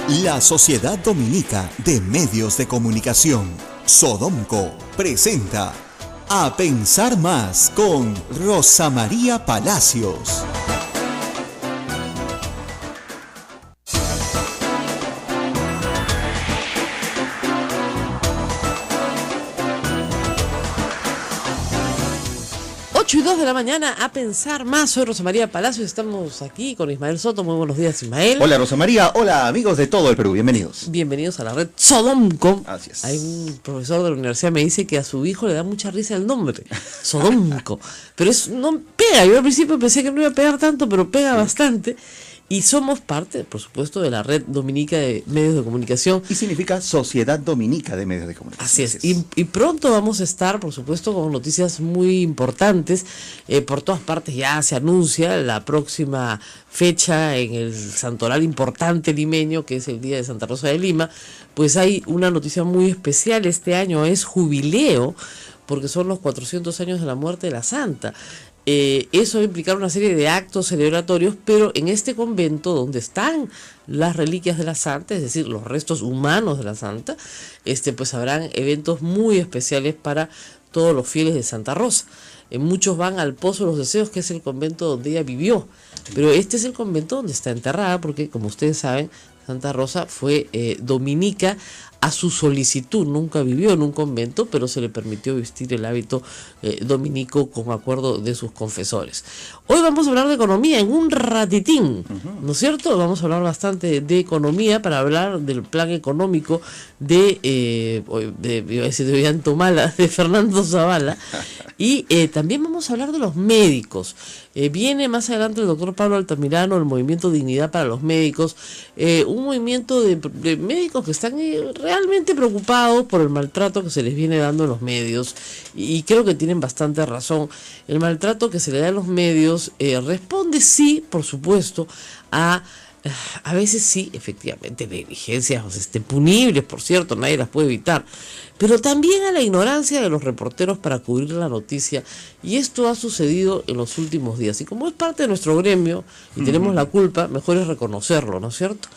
La Sociedad Dominica de Medios de Comunicación, Sodomco, presenta A Pensar Más con Rosa María Palacios. Y 2 de la mañana, a pensar más. Soy Rosa María Palacios, estamos aquí con Ismael Soto. Muy buenos días, Ismael. Hola, Rosa María. Hola, amigos de todo el Perú. Bienvenidos. Bienvenidos a la red Sodomco. Así es. Hay un profesor de la universidad me dice que a su hijo le da mucha risa el nombre, Sodomco. Pero no pega. Yo al principio pensé que no iba a pegar tanto, pero pega bastante. Y somos parte, por supuesto, de la red dominica de medios de comunicación. Y significa Sociedad Dominica de Medios de Comunicación. Así es. Y pronto vamos a estar, por supuesto, con noticias muy importantes. Por todas partes ya se anuncia la próxima fecha en el santoral importante limeño, que es el Día de Santa Rosa de Lima. Pues hay una noticia muy especial. Este año es jubileo, porque son los 400 años de la muerte de la Santa. Eso va a implicar una serie de actos celebratorios, pero en este convento donde están las reliquias de la Santa, es decir, los restos humanos de la Santa, pues habrán eventos muy especiales para todos los fieles de Santa Rosa. Muchos van al Pozo de los Deseos, que es el convento donde ella vivió, pero este es el convento donde está enterrada, porque como ustedes saben, Santa Rosa fue dominica a su solicitud. Nunca vivió en un convento, pero se le permitió vestir el hábito dominico con acuerdo de sus confesores. Hoy vamos a hablar de economía en un ratitín, ¿no es cierto? Vamos a hablar bastante de economía para hablar del plan económico de Ollantumala, de Fernando Zavala. Y también vamos a hablar de los médicos. Viene más adelante el doctor Pablo Altamirano, el movimiento Dignidad para los Médicos, un movimiento de médicos que están realmente preocupados por el maltrato que se les viene dando en los medios, y creo que tienen bastante razón. El maltrato que se le da en los medios responde, sí, por supuesto, a veces sí, efectivamente, negligencias punibles, por cierto, nadie las puede evitar, pero también a la ignorancia de los reporteros para cubrir la noticia, y esto ha sucedido en los últimos días, y como es parte de nuestro gremio y tenemos la culpa, mejor es reconocerlo, ¿no es cierto?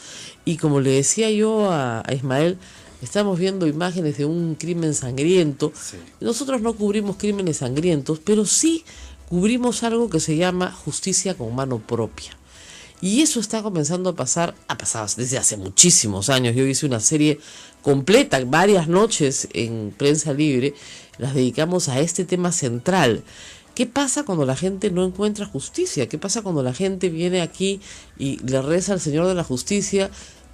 Y como le decía yo a Ismael, estamos viendo imágenes de un crimen sangriento. Sí. Nosotros no cubrimos crímenes sangrientos, pero sí cubrimos algo que se llama justicia con mano propia. Y eso está comenzando a pasar, ha pasado desde hace muchísimos años. Yo hice una serie completa, varias noches en Prensa Libre, las dedicamos a este tema central. ¿Qué pasa cuando la gente no encuentra justicia? ¿Qué pasa cuando la gente viene aquí y le reza al Señor de la Justicia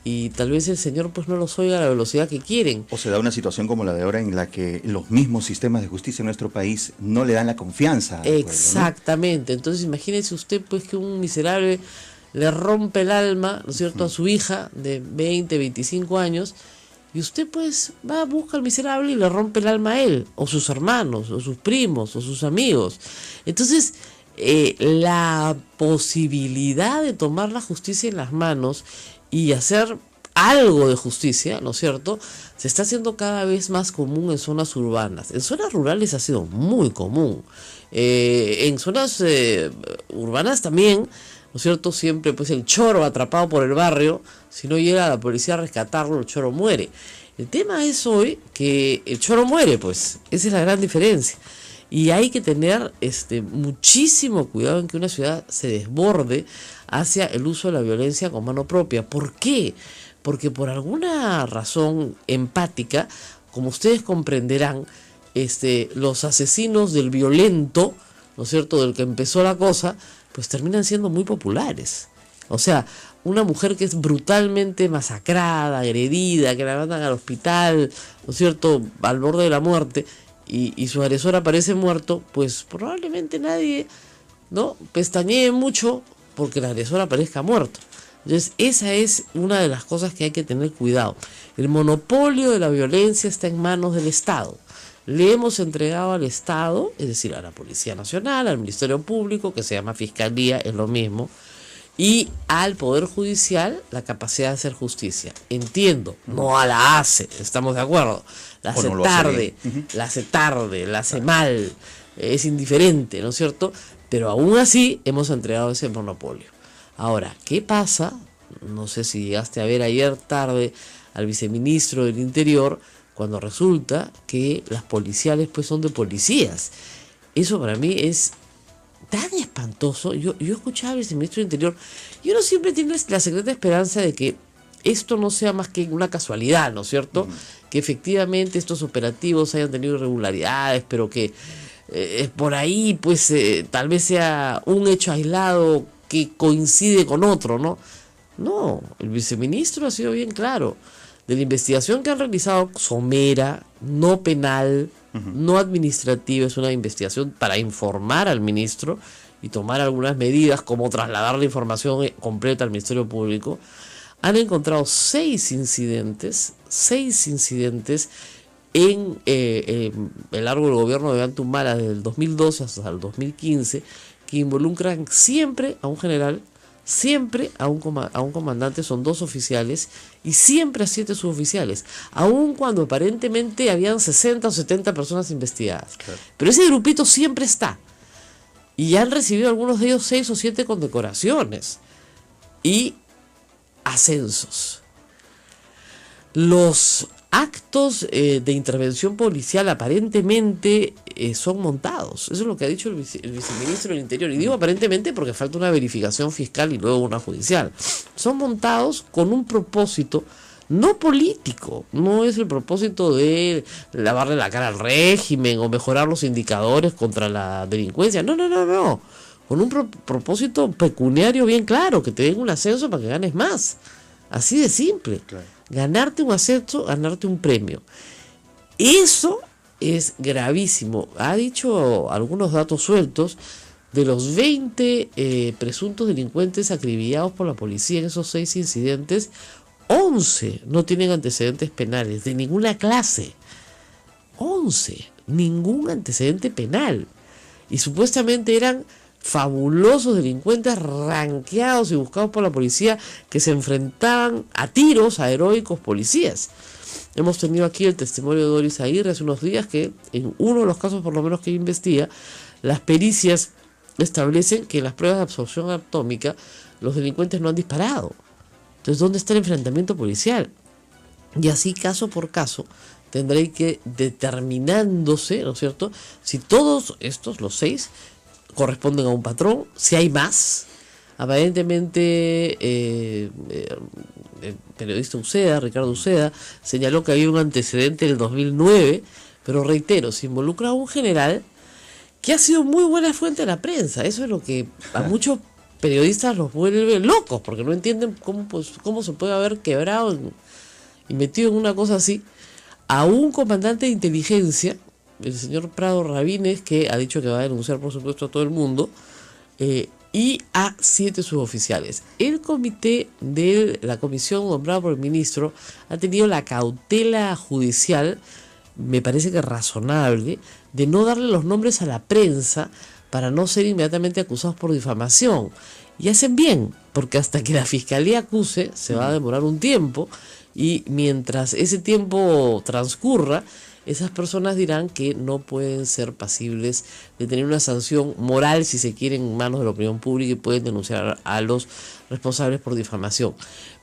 y tal vez el Señor pues no los oiga a la velocidad que quieren? O se da una situación como la de ahora en la que los mismos sistemas de justicia en nuestro país no le dan la confianza al Exactamente, pueblo, ¿no? Entonces imagínese usted pues que un miserable le rompe el alma, ¿no es cierto?, a su hija de 20, 25 años, y usted pues va, busca al miserable y le rompe el alma a él, o sus hermanos, o sus primos, o sus amigos. Entonces, la posibilidad de tomar la justicia en las manos y hacer algo de justicia, ¿no es cierto?, se está haciendo cada vez más común en zonas urbanas. En zonas rurales ha sido muy común. En zonas urbanas también, ¿no es cierto?, siempre pues el choro atrapado por el barrio, si no llega la policía a rescatarlo, el choro muere. El tema es hoy que el choro muere, pues, esa es la gran diferencia. Y hay que tener muchísimo cuidado en que una ciudad se desborde hacia el uso de la violencia con mano propia. ¿Por qué? Porque por alguna razón empática, como ustedes comprenderán, los asesinos del violento, ¿no es cierto?, del que empezó la cosa, pues terminan siendo muy populares. O sea, una mujer que es brutalmente masacrada, agredida, que la mandan al hospital, ¿no es cierto?, al borde de la muerte, y su agresor aparece muerto, pues probablemente nadie, ¿no?, pestañee mucho porque el agresor aparezca muerto. Entonces, esa es una de las cosas que hay que tener cuidado. El monopolio de la violencia está en manos del Estado. Le hemos entregado al Estado, es decir, a la Policía Nacional, al Ministerio Público, que se llama Fiscalía, es lo mismo, y al Poder Judicial la capacidad de hacer justicia. Entiendo, no la hace, estamos de acuerdo. La hace tarde, la hace mal, es indiferente, ¿no es cierto? Pero aún así hemos entregado ese monopolio. Ahora, ¿qué pasa? no sé si llegaste a ver ayer tarde al viceministro del Interior, cuando resulta que las policiales pues son de policías. Eso para mí es tan espantoso. Yo escuchaba al viceministro del Interior y uno siempre tiene la secreta esperanza de que esto no sea más que una casualidad, ¿no es cierto? Que efectivamente estos operativos hayan tenido irregularidades, pero que por ahí pues tal vez sea un hecho aislado que coincide con otro, ¿no? No, el viceministro ha sido bien claro. De la investigación que han realizado, somera, no penal, no administrativa, es una investigación para informar al ministro y tomar algunas medidas, como trasladar la información completa al Ministerio Público. Han encontrado 6 incidentes en el largo del gobierno de Antumala desde el 2012 hasta el 2015, que involucran siempre a un general, siempre a un comandante, son 2 oficiales, y siempre a 7 suboficiales, aun cuando aparentemente habían 60 o 70 personas investigadas. Claro. Pero ese grupito siempre está, y han recibido algunos de ellos 6 o 7 condecoraciones y ascensos. Los actos de intervención policial aparentemente son montados. Eso es lo que ha dicho el viceministro del Interior. Y digo aparentemente porque falta una verificación fiscal y luego una judicial. Son montados con un propósito no político. No es el propósito de lavarle la cara al régimen o mejorar los indicadores contra la delincuencia. No. Con un propósito pecuniario bien claro, que te den un ascenso para que ganes más. Así de simple. Claro. Ganarte un ascenso, ganarte un premio. Eso es gravísimo. Ha dicho algunos datos sueltos. De los 20 presuntos delincuentes acribillados por la policía en esos 6 incidentes, 11 no tienen antecedentes penales de ninguna clase. 11, ningún antecedente penal. Y supuestamente eran fabulosos delincuentes ranqueados y buscados por la policía, que se enfrentaban a tiros a heroicos policías. Hemos tenido aquí el testimonio de Doris Aguirre hace unos días, que en uno de los casos por lo menos que investiga, las pericias establecen que en las pruebas de absorción atómica los delincuentes no han disparado. Entonces, ¿dónde está el enfrentamiento policial? Y así, caso por caso, tendrá que ir determinándose, ¿no es cierto?, si todos estos, los 6, corresponden a un patrón, si hay más. Aparentemente el periodista Ricardo Uceda, señaló que había un antecedente del 2009, pero reitero, se involucra a un general que ha sido muy buena fuente de la prensa. Eso es lo que a muchos periodistas los vuelve locos, porque no entienden cómo se puede haber quebrado y metido en una cosa así a un comandante de inteligencia, el señor Prado Rabines, que ha dicho que va a denunciar por supuesto a todo el mundo, y a 7 suboficiales. El comité de la comisión nombrada por el ministro ha tenido la cautela judicial, me parece que razonable, de no darle los nombres a la prensa para no ser inmediatamente acusados por difamación. Y hacen bien, porque hasta que la fiscalía acuse se va a demorar un tiempo, y mientras ese tiempo transcurra, esas personas dirán que no pueden ser pasibles de tener una sanción moral, si se quiere, en manos de la opinión pública, y pueden denunciar a los responsables por difamación.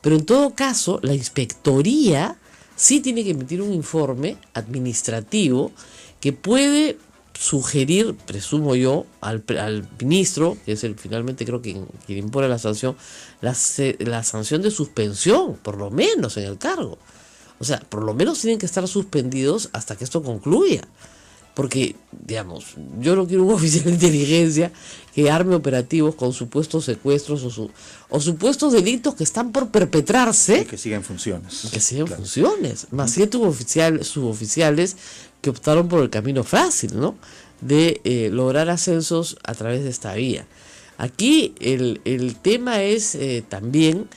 Pero en todo caso, la inspectoría sí tiene que emitir un informe administrativo que puede sugerir, presumo yo, al ministro, que es finalmente creo que quien impone la sanción, la sanción de suspensión, por lo menos en el cargo. O sea, por lo menos tienen que estar suspendidos hasta que esto concluya. Porque, digamos, yo no quiero un oficial de inteligencia que arme operativos con supuestos secuestros o supuestos delitos que están por perpetrarse. Y que sigan funciones. Que sigan funciones. Más 7 suboficiales que optaron por el camino fácil, ¿no? De lograr ascensos a través de esta vía. Aquí el tema es también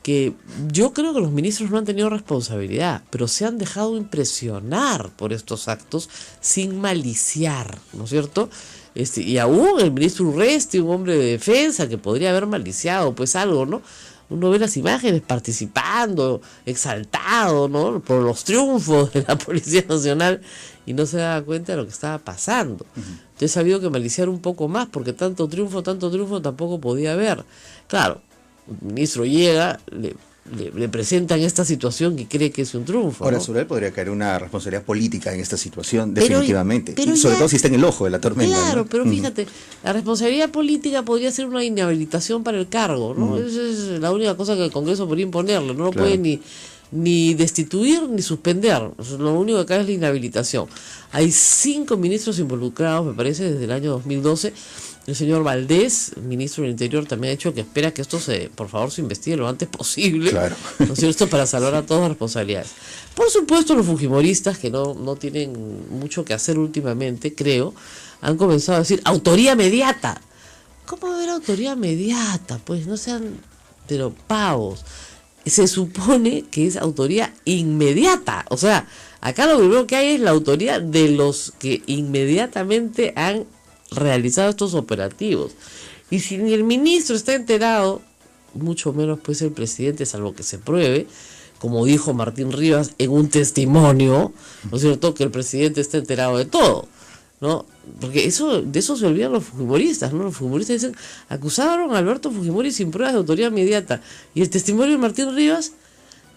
que yo creo que los ministros no han tenido responsabilidad, pero se han dejado impresionar por estos actos sin maliciar, ¿no es cierto? Y aún el ministro Urresti, un hombre de defensa que podría haber maliciado pues algo, ¿no? Uno ve las imágenes participando, exaltado, ¿no?, por los triunfos de la Policía Nacional, y no se daba cuenta de lo que estaba pasando. Entonces ha habido que maliciar un poco más, porque tanto triunfo tampoco podía haber. Claro, el ministro llega, le presentan esta situación que cree que es un triunfo. Ahora, ¿no? sobre él podría caer una responsabilidad política en esta situación, Pero- definitivamente. pero Y sobre ya- todo si está en el ojo de la tormenta. Claro, ¿no? pero fíjate, la responsabilidad política podría ser una inhabilitación para el cargo, ¿no? Esa es la única cosa que el Congreso podría imponerle, no lo Claro. puede ni destituir ni suspender. Lo único que acá es la inhabilitación. Hay 5 ministros involucrados, me parece, desde el año 2012. El señor Valdés, ministro del Interior, también ha dicho que espera que esto por favor, se investigue lo antes posible. Claro. ¿No es cierto? Para salvar a todas las responsabilidades. Por supuesto, los fujimoristas, que no tienen mucho que hacer últimamente, creo, han comenzado a decir autoría mediata. ¿Cómo va a haber autoría mediata? Pues no sean, pero pavos. Se supone que es autoría inmediata. O sea, acá lo primero que hay es la autoría de los que inmediatamente han realizado estos operativos. Y si ni el ministro está enterado, mucho menos pues el presidente, salvo que se pruebe, como dijo Martín Rivas en un testimonio, ¿no es cierto?, que el presidente está enterado de todo, ¿no? Porque de eso se olvidan los fujimoristas, ¿no? Los fujimoristas dicen, acusaron a Alberto Fujimori sin pruebas de autoría inmediata. Y el testimonio de Martín Rivas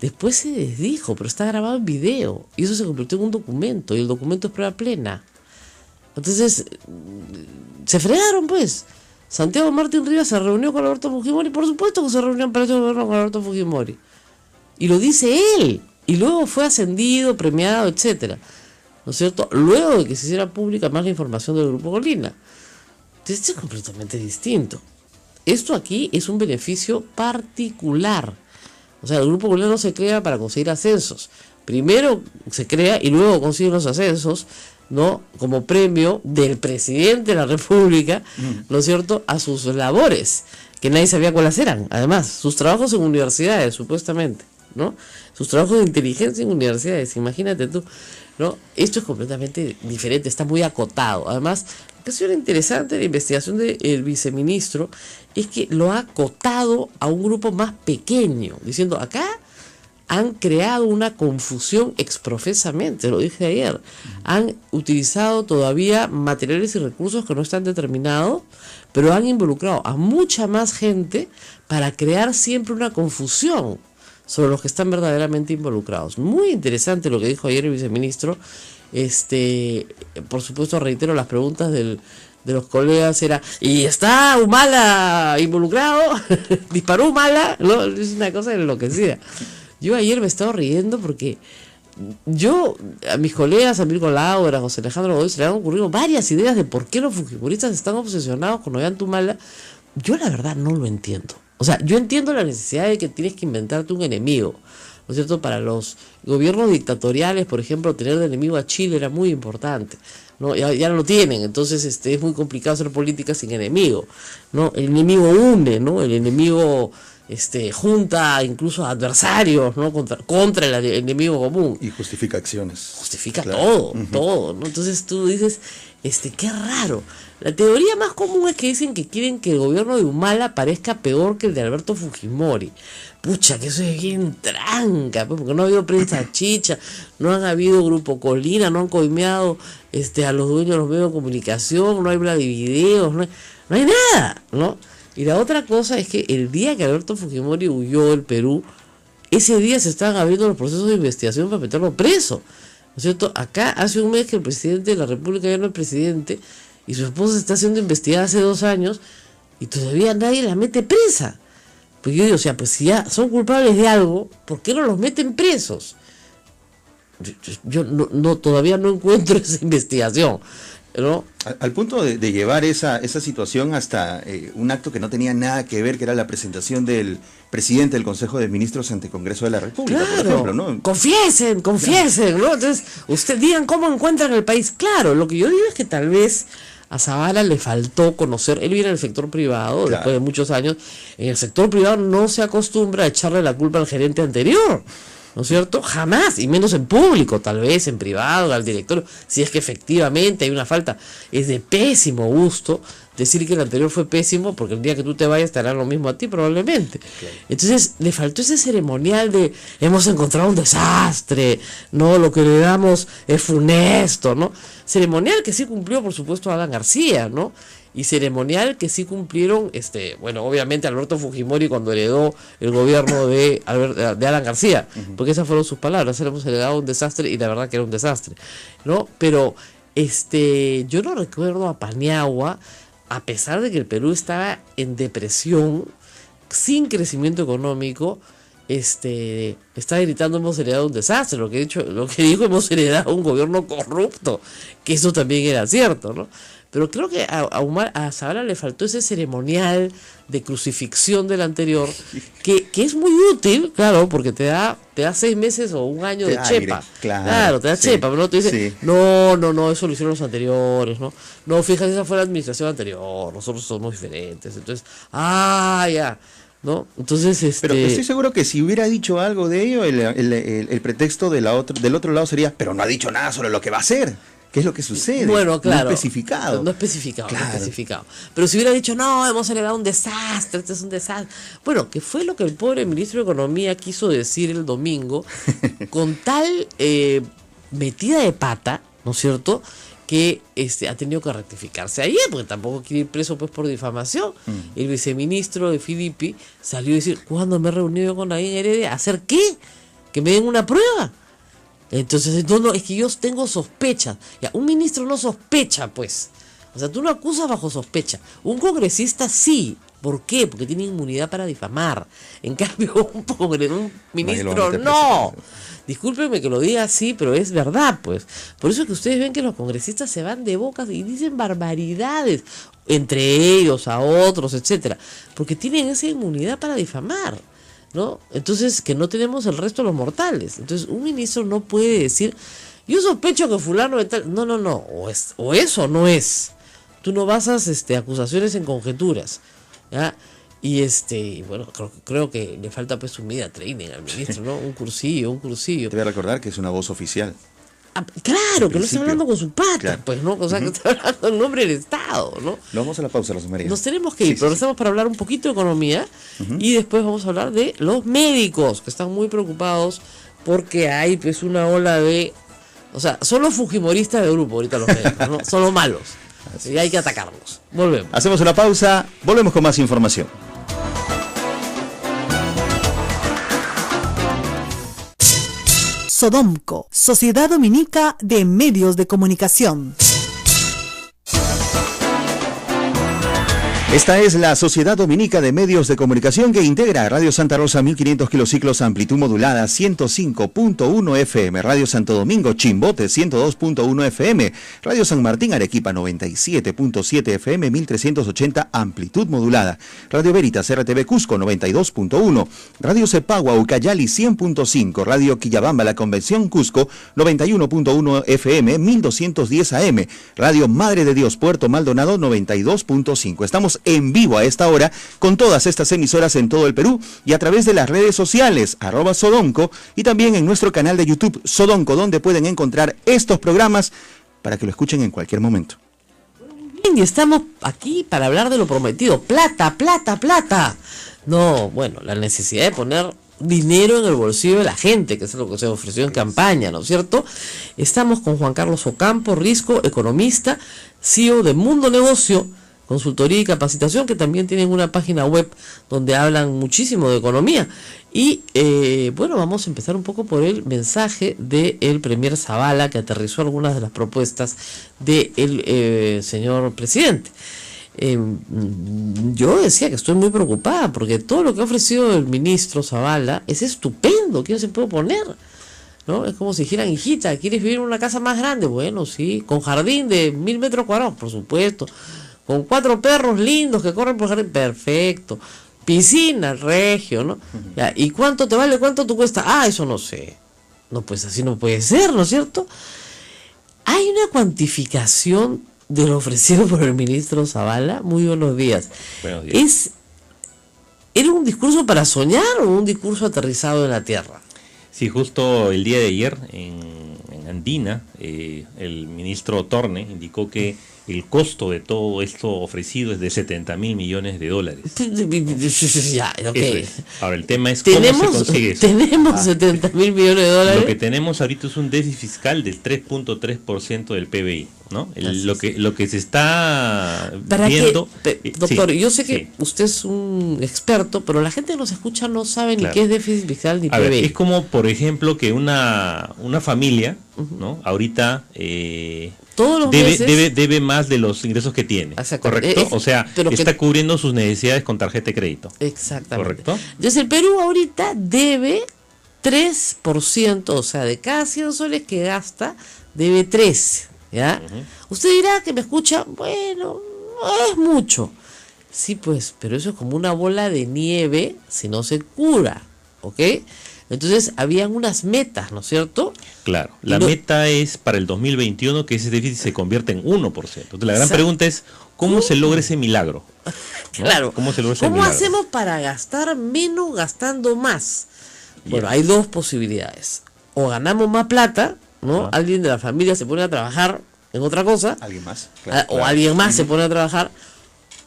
después se desdijo, pero está grabado en video. Y eso se convirtió en un documento, y el documento es prueba plena. Entonces, se fregaron, pues. Santiago Martín Rivas se reunió con Alberto Fujimori, por supuesto que se reunió en Palacio de Gobierno con Alberto Fujimori. Y lo dice él. Y luego fue ascendido, premiado, etcétera. ¿No es cierto? Luego de que se hiciera pública más la información del Grupo Colina. Entonces, esto es completamente distinto. Esto aquí es un beneficio particular. O sea, el Grupo Colina no se crea para conseguir ascensos. Primero se crea y luego consigue los ascensos, ¿no? Como premio del presidente de la República, ¿no es cierto?, a sus labores, que nadie sabía cuáles eran. Además, sus trabajos en universidades, supuestamente, ¿no? Sus trabajos de inteligencia en universidades, imagínate tú, ¿no? Esto es completamente diferente, está muy acotado. Además, lo que ha sido interesante de la investigación del viceministro es que lo ha acotado a un grupo más pequeño, diciendo, acá han creado una confusión exprofesamente, lo dije ayer. Han utilizado todavía materiales y recursos que no están determinados, pero han involucrado a mucha más gente para crear siempre una confusión sobre los que están verdaderamente involucrados. Muy interesante lo que dijo ayer el viceministro. Por supuesto, reitero, las preguntas de los colegas era, ¿y está Humala involucrado? ¿Disparó Humala? No, es una cosa enloquecida. Yo ayer me estaba riendo porque a mis colegas, a Mirko Laura, a José Alejandro Godoy, se le han ocurrido varias ideas de por qué los fujimoristas están obsesionados con Ollanta Humala. Yo la verdad no lo entiendo. O sea, yo entiendo la necesidad de que tienes que inventarte un enemigo, ¿no es cierto? Para los gobiernos dictatoriales, por ejemplo, tener de enemigo a Chile era muy importante, ¿no? Ya no lo tienen, entonces es muy complicado hacer política sin enemigo, ¿no? El enemigo une, ¿no? El enemigo junta incluso adversarios, ¿no? contra el enemigo común. Y justifica acciones. Justifica Claro. todo, ¿no? Entonces tú dices, qué raro. La teoría más común es que dicen que quieren que el gobierno de Humala parezca peor que el de Alberto Fujimori. Pucha, que eso es bien tranca, pues, porque no ha habido prensa chicha, no han habido Grupo Colina, no han coimeado a los dueños de los medios de comunicación, no hay videos, no hay nada, ¿no? Y la otra cosa es que el día que Alberto Fujimori huyó del Perú, ese día se estaban abriendo los procesos de investigación para meterlo preso, ¿no es cierto? Acá hace un mes que el presidente de la República ya no es presidente y su esposa está siendo investigada hace 2 años y todavía nadie la mete presa. Pues yo digo, o sea, pues si ya son culpables de algo, ¿por qué no los meten presos? Yo todavía no encuentro esa investigación, ¿no? Al punto de llevar esa situación hasta un acto que no tenía nada que ver, que era la presentación del presidente del Consejo de Ministros ante el Congreso de la República, Claro, por ejemplo, ¿no? Confiesen, ¿no? Entonces, usted digan cómo encuentran el país. Claro, lo que yo digo es que tal vez a Zavala le faltó conocer, él viene del sector privado, Claro. después de muchos años, en el sector privado no se acostumbra a echarle la culpa al gerente anterior, ¿no es cierto? Jamás, y menos en público, tal vez en privado, al directorio, si es que efectivamente hay una falta. Es de pésimo gusto decir que el anterior fue pésimo, porque el día que tú te vayas te harán lo mismo a ti probablemente. Claro. Entonces le faltó ese ceremonial de hemos encontrado un desastre, no, lo que le damos es funesto, ¿no? Ceremonial que sí cumplió, por supuesto, Alan García, ¿no? y ceremonial que sí cumplieron, bueno, obviamente Alberto Fujimori cuando heredó el gobierno de Alan García, porque esas fueron sus palabras, hemos heredado un desastre y la verdad que era un desastre, ¿no? Pero yo no recuerdo a Paniagua, a pesar de que el Perú estaba en depresión, sin crecimiento económico, está gritando hemos heredado un desastre, lo que dijo hemos heredado un gobierno corrupto, que eso también era cierto, ¿no? Pero creo que a Zavala le faltó ese ceremonial de crucifixión del anterior, que es muy útil, claro, porque te da 6 meses o un año de chepa. Claro, te da chepa, pero no te dice, no, eso lo hicieron los anteriores, ¿no? No, fíjate, esa fue la administración anterior, nosotros somos diferentes. Entonces, ya, ¿no? Entonces, Pero estoy seguro que si hubiera dicho algo de ello, el pretexto del otro lado sería, pero no ha dicho nada sobre lo que va a hacer. ¿Qué es lo que sucede? Bueno, claro. No especificado. No especificado. Pero si hubiera dicho, no, hemos heredado un desastre, este es un desastre. Bueno, que fue lo que el pobre ministro de Economía quiso decir el domingo, con tal metida de pata, ¿no es cierto?, que ha tenido que rectificarse ayer, porque tampoco quiere ir preso pues por difamación. El viceministro de Filippi salió a decir, ¿cuándo me he reunido con Nadine Heredia? ¿Hacer qué? ¿Que me den una prueba? Entonces, no, es que yo tengo sospechas. Ya, un ministro no sospecha, pues. O sea, tú lo acusas bajo sospecha. Un congresista sí. ¿Por qué? Porque tiene inmunidad para difamar. En cambio, un ministro no. Discúlpenme que lo diga así, pero es verdad, pues. Por eso es que ustedes ven que los congresistas se van de bocas y dicen barbaridades. Entre ellos, a otros, etcétera. Porque tienen esa inmunidad para difamar, ¿no? Entonces, que no tenemos el resto de los mortales. Entonces, un ministro no puede decir, yo sospecho que fulano de tal. No, o es o no es. Tú no basas acusaciones en conjeturas, ¿ya? Y bueno, creo que le falta pues un media training al ministro, ¿no? Un cursillo. Te voy a recordar que es una voz oficial. Claro, que no está hablando con su pata, claro. Pues, ¿no? O sea, que está hablando en nombre del Estado, ¿no? Nos vamos a la pausa, Rosa María. Nos tenemos que ir, pero regresamos para hablar un poquito de economía y después vamos a hablar de los médicos, que están muy preocupados porque hay pues una ola de... O sea, son los fujimoristas del grupo ahorita los médicos, ¿no? Son los malos. Y hay que atacarlos. Volvemos. Hacemos una pausa, volvemos con más información. Sodomco, Sociedad Dominica de Medios de Comunicación. Esta es la Sociedad Dominica de Medios de Comunicación que integra Radio Santa Rosa 1500 kilociclos amplitud modulada 105.1 FM, Radio Santo Domingo Chimbote 102.1 FM, Radio San Martín Arequipa 97.7 FM 1380 amplitud modulada, Radio Veritas RTV Cusco 92.1, Radio Cepagua Ucayali 100.5, Radio Quillabamba La Convención Cusco 91.1 FM 1210 AM, Radio Madre de Dios Puerto Maldonado 92.5. Estamos en vivo a esta hora con todas estas emisoras en todo el Perú y a través de las redes sociales @Sodomco y también en nuestro canal de YouTube Sodomco, donde pueden encontrar estos programas para que lo escuchen en cualquier momento. Bien, y estamos aquí para hablar de lo prometido, plata. No, bueno, la necesidad de poner dinero en el bolsillo de la gente, que es lo que se ofreció en campaña, ¿no es cierto? Estamos con Juan Carlos Ocampo Risco, economista, CEO de Mundo Negocio, consultoría y capacitación, que también tienen una página web donde hablan muchísimo de economía. Y bueno, vamos a empezar un poco por el mensaje del premier Zavala, que aterrizó algunas de las propuestas del señor presidente. Yo decía que estoy muy preocupada porque todo lo que ha ofrecido el ministro Zavala es estupendo. ¿Quién se puede oponer? ¿No? Es como si dijeran, hijita, ¿quieres vivir en una casa más grande? Bueno, sí, con jardín de 1000 metros cuadrados, por supuesto. Con 4 perros lindos que corren por el jardín, perfecto. Piscina, regio, ¿no? Ya, ¿y cuánto te vale? ¿Cuánto te cuesta? Eso no sé. No, pues así no puede ser, ¿no es cierto? Hay una cuantificación de lo ofrecido por el ministro Zavala. Muy buenos días. Buenos días. ¿Era un discurso para soñar o un discurso aterrizado en la tierra? Sí, justo el día de ayer en Andina, el ministro Torne indicó que el costo de todo esto ofrecido es de 70.000 millones de dólares. Ya, ok. Eso es. Ahora, el tema es cómo se consigue eso. Tenemos 70.000 millones de dólares. Lo que tenemos ahorita es un déficit fiscal del 3.3% del PBI, ¿no? Lo que se está viendo... Doctor, sí, yo sé que sí. usted es un experto, pero la gente que nos escucha no sabe ni Claro. qué es déficit fiscal ni A ver, PBI. es como, por ejemplo, que una familia, ¿no? Ahorita Todos los meses... debe más de los ingresos que tiene, Exactamente. ¿correcto? O sea, pero está cubriendo sus necesidades con tarjeta de crédito. Exactamente. ¿Correcto? Entonces el Perú ahorita debe 3%, o sea, de cada 100 soles que gasta, debe 3, ¿ya? Usted dirá que me escucha, bueno, no es mucho. Sí, pues, pero eso es como una bola de nieve si no se cura, ¿ok? Entonces, habían unas metas, ¿no es cierto? Claro, la meta es para el 2021 que ese déficit se convierta en 1%. Entonces, la gran pregunta es, ¿cómo se logra ese milagro? ¿No? Claro. ¿Cómo se logra ese ¿Cómo milagro? hacemos para gastar menos gastando más? Bueno, Ya. hay dos posibilidades. O ganamos más plata, ¿no? Alguien de la familia se pone a trabajar en otra cosa. ¿Alguien más? O alguien más se pone a trabajar.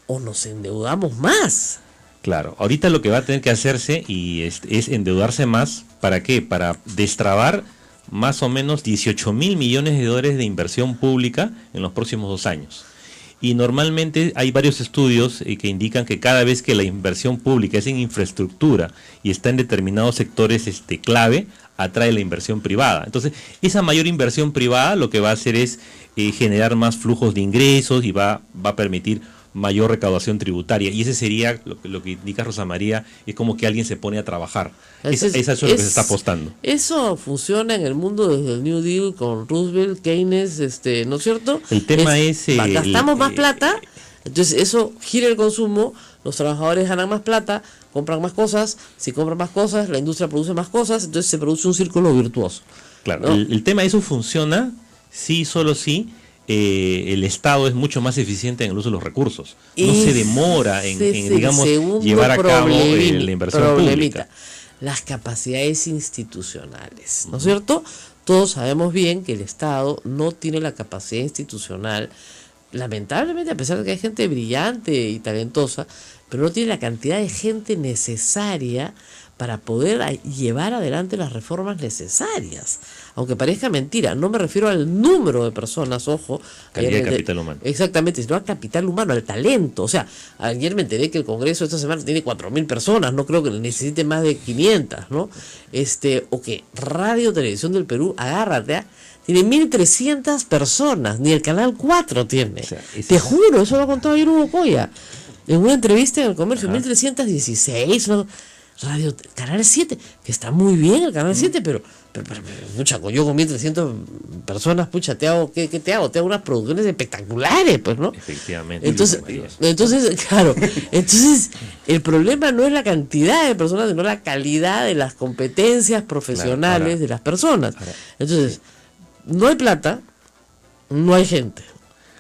O nos endeudamos más. Claro, ahorita lo que va a tener que hacerse es endeudarse más. ¿Para qué? Para destrabar más o menos 18.000 millones de dólares de inversión pública en los próximos 2 años. Y normalmente hay varios estudios que indican que cada vez que la inversión pública es en infraestructura y está en determinados sectores clave, atrae la inversión privada. Entonces, esa mayor inversión privada lo que va a hacer es generar más flujos de ingresos y va a permitir mayor recaudación tributaria. Y ese sería lo que indica Rosa María, es como que alguien se pone a trabajar. Eso es lo que se está apostando. Eso funciona en el mundo desde el New Deal con Roosevelt, Keynes, ¿no es cierto? El tema es gastamos más plata, entonces eso gira el consumo, los trabajadores ganan más plata, compran más cosas, si compran más cosas, la industria produce más cosas, entonces se produce un círculo virtuoso. Claro, ¿no? el tema de eso funciona, sí, solo sí. El Estado es mucho más eficiente en el uso de los recursos. No se demora en digamos, llevar a cabo la inversión pública. Las capacidades institucionales, ¿no es cierto? Todos sabemos bien que el Estado no tiene la capacidad institucional, lamentablemente, a pesar de que hay gente brillante y talentosa, pero no tiene la cantidad de gente necesaria para poder llevar adelante las reformas necesarias. Aunque parezca mentira, no me refiero al número de personas, ojo. Calidad de capital humano. Exactamente, sino al capital humano, al talento. O sea, ayer me enteré que el Congreso esta semana tiene 4.000 personas, no creo que necesite más de 500, ¿no? O que Radio Televisión del Perú, agárrate, tiene 1.300 personas, ni el Canal 4 tiene. O sea, te juro, eso lo ha contado ayer Hugo Coya, en una entrevista en El Comercio, 1.316, ¿no? Canal 7, que está muy bien el Canal 7, pero pucha, yo con 1.300 personas, pucha, ¿qué te hago? Te hago unas producciones espectaculares, pues, ¿no? Efectivamente. Entonces, claro, el problema no es la cantidad de personas, sino la calidad de las competencias profesionales de las personas. Entonces, no hay plata, no hay gente.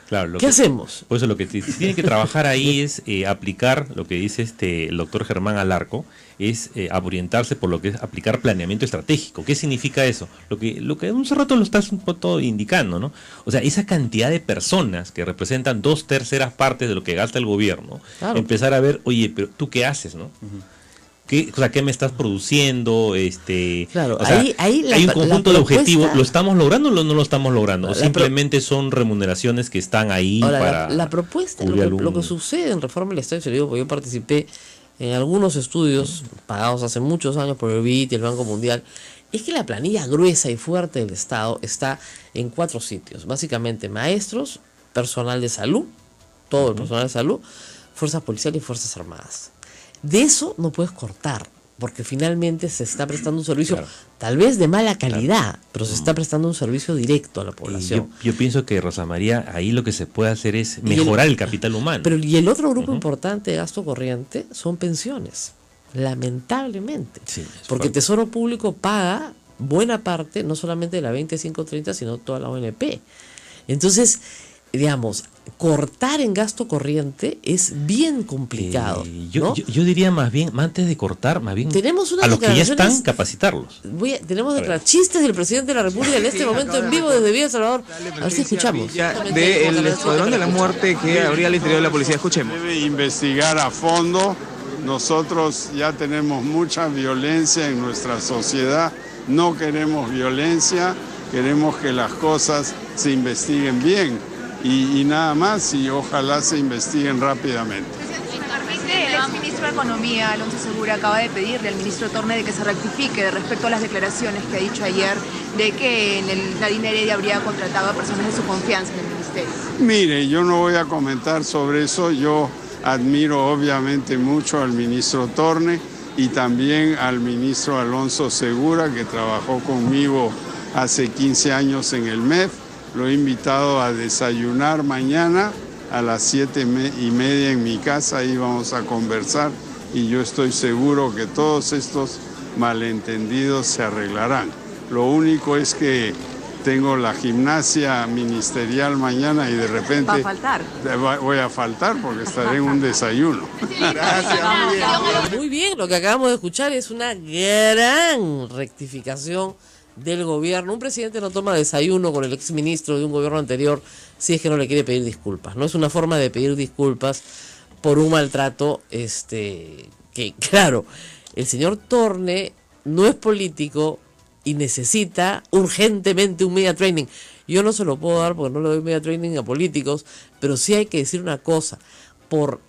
Claro, ¿Qué hacemos? Pues lo que tiene que trabajar ahí es aplicar lo que dice el doctor Germán Alarco, es orientarse por lo que es aplicar planeamiento estratégico. ¿Qué significa eso? Lo que un rato lo estás un poco indicando, ¿no? O sea, esa cantidad de personas que representan 2/3 partes de lo que gasta el gobierno, claro. Empezar a ver, oye, pero ¿tú qué haces, no? ¿Qué me estás produciendo? Claro, o sea, hay un conjunto de objetivos. ¿Lo estamos logrando o no lo estamos logrando? ¿O simplemente son remuneraciones que están ahí para la propuesta, cubrir lo que sucede en Reforma del Estado, se lo digo porque yo participé en algunos estudios pagados hace muchos años por el BID y el Banco Mundial, es que la planilla gruesa y fuerte del Estado está en 4 sitios. Básicamente maestros, personal de salud, todo el personal de salud, fuerzas policiales y fuerzas armadas. De eso no puedes cortar, porque finalmente se está prestando un servicio, tal vez de mala calidad, pero se está prestando un servicio directo a la población. Yo pienso que, Rosa María, ahí lo que se puede hacer es mejorar el capital humano. Pero y el otro grupo importante de gasto corriente son pensiones, lamentablemente, porque Tesoro Público paga buena parte, no solamente de la 2530, sino toda la ONP. Entonces, digamos, cortar en gasto corriente es bien complicado. ¿no? Yo diría más bien, antes de cortar, más bien tenemos a los que ya están, capacitarlos. Tenemos chistes del presidente de la República en este momento en vivo desde Villa Salvador. A ver si escuchamos. Del escuadrón de la muerte que habría al interior de la policía. Escuchemos. Debe investigar a fondo. Nosotros ya tenemos mucha violencia en nuestra sociedad. No queremos violencia, queremos que las cosas se investiguen bien y nada más, y ojalá se investiguen rápidamente. El exministro de Economía, Alonso Segura, acaba de pedirle al ministro Torne de que se rectifique respecto a las declaraciones que ha dicho ayer de que Nadine Heredia habría contratado a personas de su confianza en el ministerio. Mire, yo no voy a comentar sobre eso. Yo admiro obviamente mucho al ministro Torne y también al ministro Alonso Segura, que trabajó conmigo hace 15 años en el MEF. Lo he invitado a desayunar mañana a las 7:30 en mi casa. Ahí vamos a conversar y yo estoy seguro que todos estos malentendidos se arreglarán. Lo único es que tengo la gimnasia ministerial mañana y de repente... ¿Va a faltar? Voy a faltar porque estaré en un desayuno. Gracias. Muy bien, lo que acabamos de escuchar es una gran rectificación del gobierno. Un presidente no toma desayuno con el exministro de un gobierno anterior si es que no le quiere pedir disculpas. No es una forma de pedir disculpas por un maltrato que, claro, el señor Torne no es político y necesita urgentemente un media training. Yo no se lo puedo dar porque no le doy media training a políticos, pero sí hay que decir una cosa: por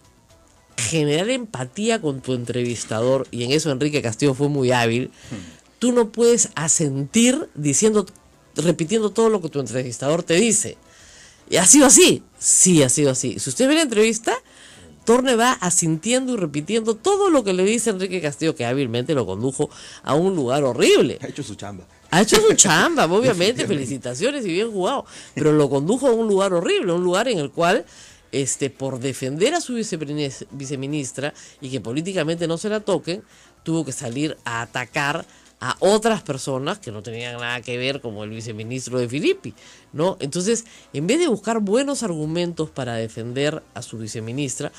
generar empatía con tu entrevistador, y en eso Enrique Castillo fue muy hábil, tú no puedes asentir repitiendo todo lo que tu entrevistador te dice. ¿Y ha sido así? Sí, ha sido así. Si usted ve la entrevista, Torne va asintiendo y repitiendo todo lo que le dice Enrique Castillo, que hábilmente lo condujo a un lugar horrible. Ha hecho su chamba. Ha hecho su chamba, obviamente, felicitaciones y bien jugado, pero lo condujo a un lugar horrible, un lugar en el cual, por defender a su viceministra y que políticamente no se la toquen, tuvo que salir a atacar a otras personas que no tenían nada que ver, como el viceministro de Filippi, ¿no? Entonces, en vez de buscar buenos argumentos para defender a su viceministra,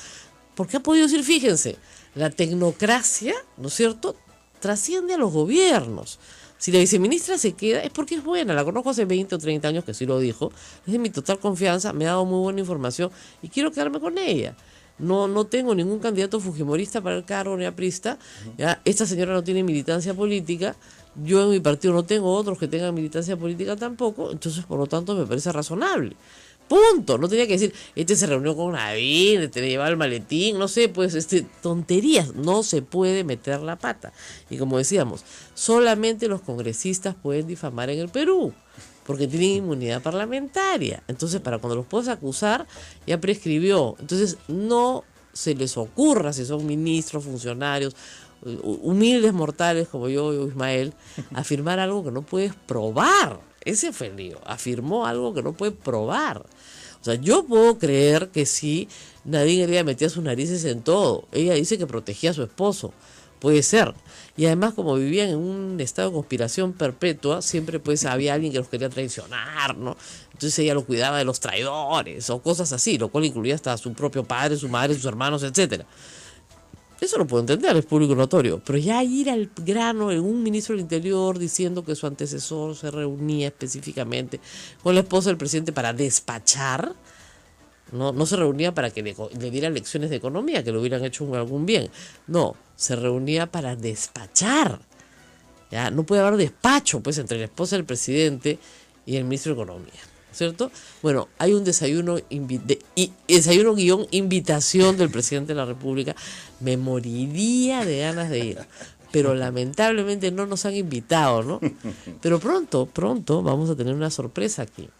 ¿por qué ha podido decir? Fíjense, la tecnocracia, ¿no es cierto?, trasciende a los gobiernos. Si la viceministra se queda, es porque es buena. La conozco hace 20 o 30 años, que sí lo dijo. Es de mi total confianza, me ha dado muy buena información y quiero quedarme con ella. No tengo ningún candidato fujimorista para el cargo ni aprista. ¿Ya? Esta señora no tiene militancia política. Yo en mi partido no tengo otros que tengan militancia política tampoco. Entonces, por lo tanto, me parece razonable. Punto. No tenía que decir, se reunió con Nadine, le llevaba el maletín, no sé, pues, tonterías. No se puede meter la pata. Y como decíamos, solamente los congresistas pueden difamar en el Perú, porque tienen inmunidad parlamentaria. Entonces, para cuando los puedas acusar, ya prescribió. Entonces, no se les ocurra, si son ministros, funcionarios, humildes mortales como yo o Ismael, afirmar algo que no puedes probar. Ese fue el lío. Afirmó algo que no puede probar. O sea, yo puedo creer que sí, Nadine Heredia metía sus narices en todo. Ella dice que protegía a su esposo. Puede ser. Y además, como vivían en un estado de conspiración perpetua, siempre pues había alguien que los quería traicionar, ¿no? Entonces ella lo cuidaba de los traidores o cosas así, lo cual incluía hasta a su propio padre, su madre, sus hermanos, etcétera. Eso lo puedo entender, es público notorio. Pero ya ir al grano en un ministro del Interior diciendo que su antecesor se reunía específicamente con la esposa del presidente para despachar, no se reunía para que le diera lecciones de economía, que le hubieran hecho algún bien. No, se reunía para despachar. Ya no puede haber despacho pues entre la esposa del presidente y el ministro de Economía, ¿cierto? Bueno, hay un desayuno guión invitación del presidente de la República. Me moriría de ganas de ir, pero lamentablemente no nos han invitado, ¿no? Pero pronto vamos a tener una sorpresa aquí.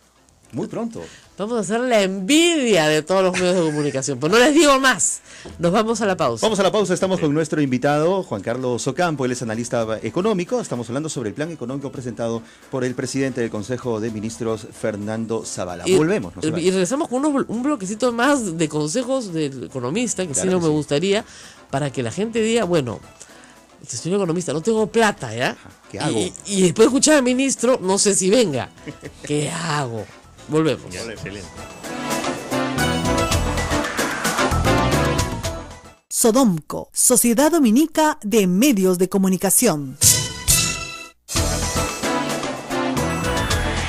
Muy pronto. Vamos a hacer la envidia de todos los medios de comunicación. Pero no les digo más. Nos vamos a la pausa. Vamos a la pausa. Estamos con nuestro invitado, Juan Carlos Ocampo. Él es analista económico. Estamos hablando sobre el plan económico presentado por el presidente del Consejo de Ministros, Fernando Zavala. Volvemos. Y regresamos con un bloquecito más de consejos del economista, que claro, sí no me gustaría, para que la gente diga, bueno, señor economista, no tengo plata, ¿ya? ¿Qué hago? Y después de escuchar al ministro, no sé si venga. ¿Qué hago? Volvemos. Excelente. Sodomco, Sociedad Dominica de Medios de Comunicación.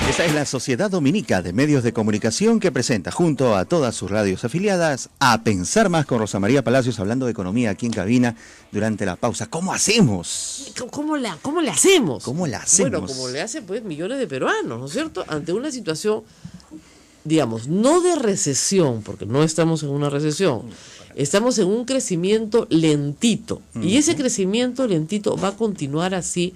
Esta es la Sociedad Dominica de Medios de Comunicación que presenta junto a todas sus radios afiliadas A Pensar Más con Rosa María Palacios, hablando de economía aquí en cabina durante la pausa. ¿Cómo hacemos? ¿Cómo le hacemos? ¿Cómo la hacemos? Bueno, como le hacen pues millones de peruanos, ¿no es cierto? Ante una situación, digamos, no de recesión, porque no estamos en una recesión, estamos en un crecimiento lentito. Y ese crecimiento lentito va a continuar así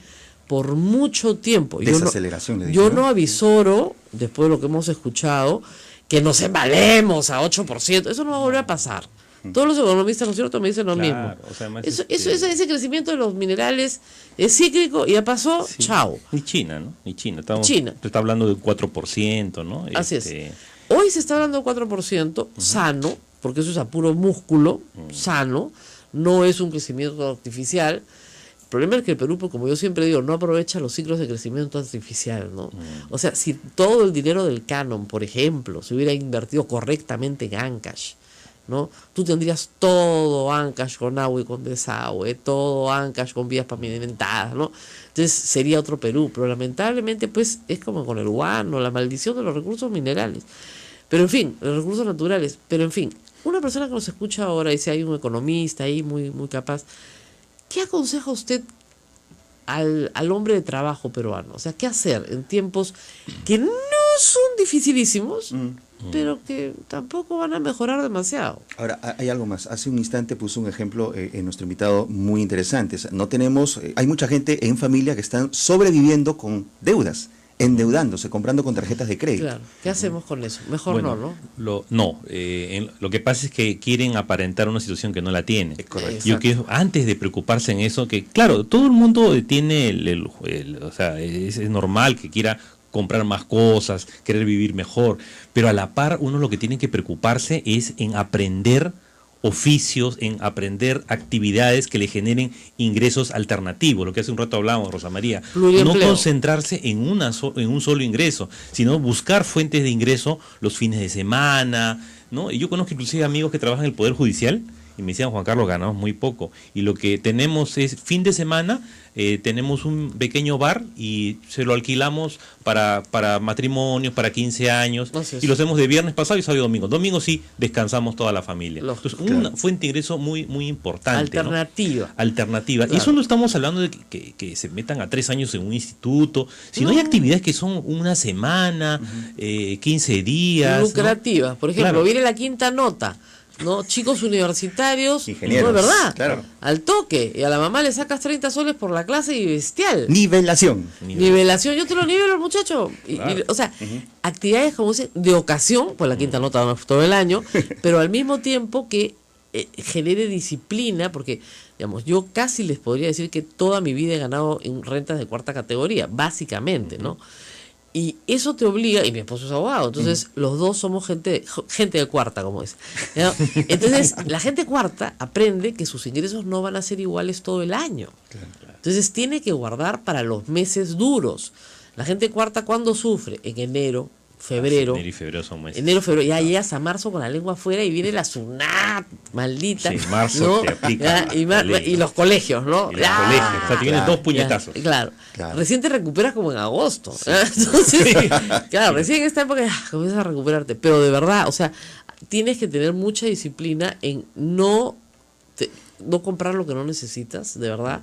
por mucho tiempo. Desaceleración, yo no avisoro, después de lo que hemos escuchado, que nos embalemos a 8%. Eso no va a volver a pasar. Todos los economistas, ¿no es cierto?, me dicen lo mismo. O sea, Ese crecimiento de los minerales es cíclico y ya pasó, chao. Ni China, ¿no? Ni China. China. Se está hablando del 4%, ¿no? Así es. Hoy se está hablando de 4%, sano, porque eso es a puro músculo, sano, no es un crecimiento artificial. El problema es que el Perú, pues, como yo siempre digo, no aprovecha los ciclos de crecimiento artificial, ¿no? O sea, si todo el dinero del canon, por ejemplo, se hubiera invertido correctamente en Ancash, ¿no? Tú tendrías todo Ancash con agua y con desagüe, todo Ancash con vías pavimentadas, ¿no? Entonces sería otro Perú, pero lamentablemente pues es como con el guano, la maldición de los recursos minerales, pero en fin, los recursos naturales, pero en fin, una persona que nos escucha ahora y si hay un economista ahí muy, muy capaz, ¿qué aconseja usted al hombre de trabajo peruano? O sea, ¿qué hacer en tiempos que no son dificilísimos, pero que tampoco van a mejorar demasiado? Ahora, hay algo más. Hace un instante puso un ejemplo en nuestro invitado muy interesante. O sea, no tenemos, hay mucha gente en familia que están sobreviviendo con deudas, endeudándose, comprando con tarjetas de crédito. Claro, ¿qué hacemos con eso? Mejor bueno, ¿no? Lo que pasa es que quieren aparentar una situación que no la tienen. Correcto. Yo quiero, antes de preocuparse en eso, que claro, todo el mundo tiene o sea, es normal que quiera comprar más cosas, querer vivir mejor, pero a la par uno lo que tiene que preocuparse es en aprender oficios, en aprender actividades que le generen ingresos alternativos, lo que hace un rato hablábamos, Rosa María. No concentrarse en un solo ingreso, sino buscar fuentes de ingreso los fines de semana, ¿no? Y yo conozco inclusive amigos que trabajan en el Poder Judicial y me decían, Juan Carlos, ganamos muy poco. Y lo que tenemos es fin de semana, tenemos un pequeño bar y se lo alquilamos para matrimonios, para 15 años, y lo hacemos de viernes pasado y sábado y domingo. Domingo sí descansamos toda la familia. Entonces, una fuente de ingreso muy, muy importante. Alternativa. ¿No? Alternativa. Claro. Y eso no estamos hablando de que se metan a 3 años en un instituto, sino hay actividades que son una semana, 15 días. Lucrativas. ¿No? Por ejemplo, claro, viene la quinta nota, ¿no? Chicos universitarios, ingenieros, no es verdad, claro, al toque, y a la mamá le sacas 30 soles por la clase y bestial. Nivelación, yo te lo nivelo, muchacho. Claro. O sea, actividades como de ocasión, pues la quinta nota no es todo el año, pero al mismo tiempo que genere disciplina, porque digamos, yo casi les podría decir que toda mi vida he ganado en rentas de cuarta categoría, básicamente, ¿no? Y eso te obliga, y mi esposo es abogado, entonces los dos somos gente de cuarta, como es. ¿No? Entonces, la gente cuarta aprende que sus ingresos no van a ser iguales todo el año. Entonces, tiene que guardar para los meses duros. La gente cuarta, ¿cuándo sufre? En enero, febrero. Enero y febrero son meses. Enero, febrero, ya llegas a marzo con la lengua afuera y viene la SUNAT, maldita. Sí, marzo ¿no? te aplica. Y los colegios, ¿no? Y los colegios, o sea, te vienen 2 puñetazos. Claro. Recién te recuperas como en agosto. Sí. Entonces, claro, recién en esta época comienzas a recuperarte. Pero de verdad, o sea, tienes que tener mucha disciplina en no comprar lo que no necesitas, de verdad.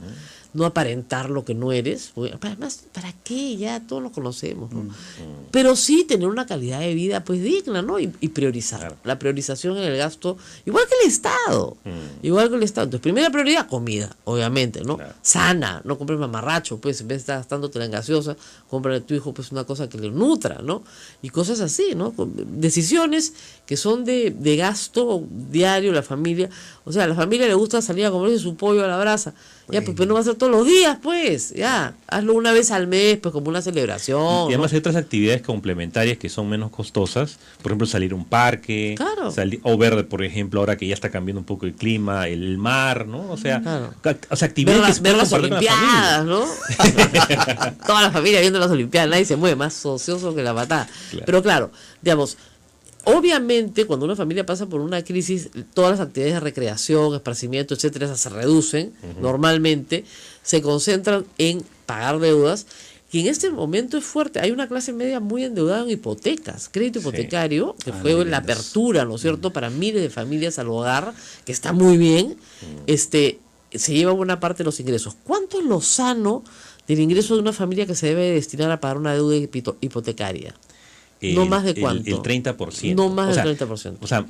No aparentar lo que no eres, porque, además, ¿para qué? Ya todos lo conocemos, ¿no? Pero sí tener una calidad de vida pues digna, ¿no? Y priorizar. Claro. La priorización en el gasto, igual que el Estado. Entonces, primera prioridad, comida, obviamente, ¿no? Claro. Sana, no compres mamarracho, pues en vez de estar gastándote la gaseosa, cómprale a tu hijo pues una cosa que le nutra, ¿no? Y cosas así, ¿no? Decisiones que son de gasto diario, la familia. O sea, a la familia le gusta salir a comerse su pollo a la brasa. Ya, pues no va a ser todos los días, pues. Ya, hazlo una vez al mes, pues como una celebración. Y además hay otras actividades complementarias que son menos costosas. Por ejemplo, salir a un parque. Claro. O ver, por ejemplo, ahora que ya está cambiando un poco el clima, el mar, ¿no? O sea, actividades ver las Olimpiadas, ¿no? Toda la familia viendo las Olimpiadas. Nadie se mueve, más ocioso que la patada. Claro. Pero claro, digamos, Obviamente, cuando una familia pasa por una crisis, todas las actividades de recreación, esparcimiento, etcétera, esas se reducen normalmente, se concentran en pagar deudas, que en este momento es fuerte. Hay una clase media muy endeudada en hipotecas, crédito hipotecario, que fue la apertura, ¿no es cierto?, para miles de familias al hogar, que está muy bien, se lleva buena parte de los ingresos. ¿Cuánto es lo sano del ingreso de una familia que se debe destinar a pagar una deuda hipotecaria? No más de cuánto. El 30%. No más del 30%. O sea,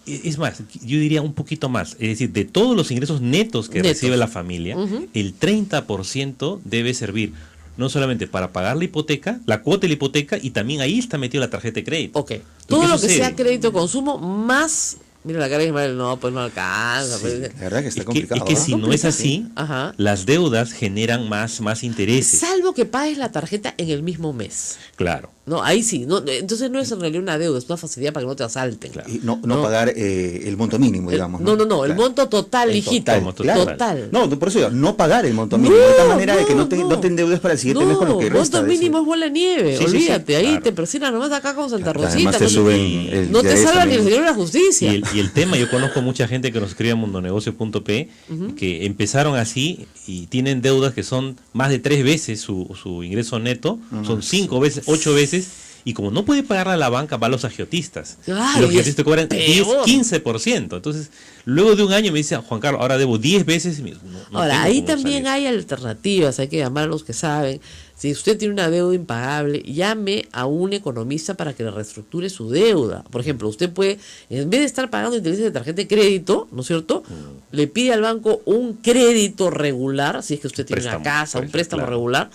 es más, yo diría un poquito más. Es decir, de todos los ingresos netos que recibe la familia, el 30% debe servir no solamente para pagar la hipoteca, la cuota de la hipoteca, y también ahí está metido la tarjeta de crédito. Ok. Todo lo que sea crédito consumo más... Mira la cara de Ismael, no, pues no alcanza. Sí, la verdad que está complicado. Es que si no es así, las deudas generan más intereses. Salvo que pagues la tarjeta en el mismo mes. Claro. No, ahí sí. No, entonces no es en realidad una deuda, es una facilidad para que no te asalten. Claro. Y no pagar el monto mínimo, digamos. No, el monto total, hijito. Total. No, por eso digo, no pagar el monto mínimo. De esta manera de que no te endeudes para el siguiente mes con lo que resta. El monto mínimo es bola de nieve, olvídate. Ahí te persinas nomás acá con Santa Rosita. Además te suben no te salva ni el señor de la justicia. Y el tema, yo conozco mucha gente que nos escribe a mundonegocio.p que empezaron así y tienen deudas que son más de 3 veces su ingreso neto, son 5 veces, 8 veces, y como no puede pagarla a la banca, va a los agiotistas. Claro, y los agiotistas te cobran 10, 15%. Entonces, luego de un año me dice, Juan Carlos, ahora debo 10 veces. Ahora, ahí también hay alternativas, hay que llamar a los que saben. Si usted tiene una deuda impagable, llame a un economista para que le reestructure su deuda. Por ejemplo, usted puede, en vez de estar pagando intereses de tarjeta de crédito, ¿no es cierto?, le pide al banco un crédito regular, si es que usted tiene una casa, un préstamo regular,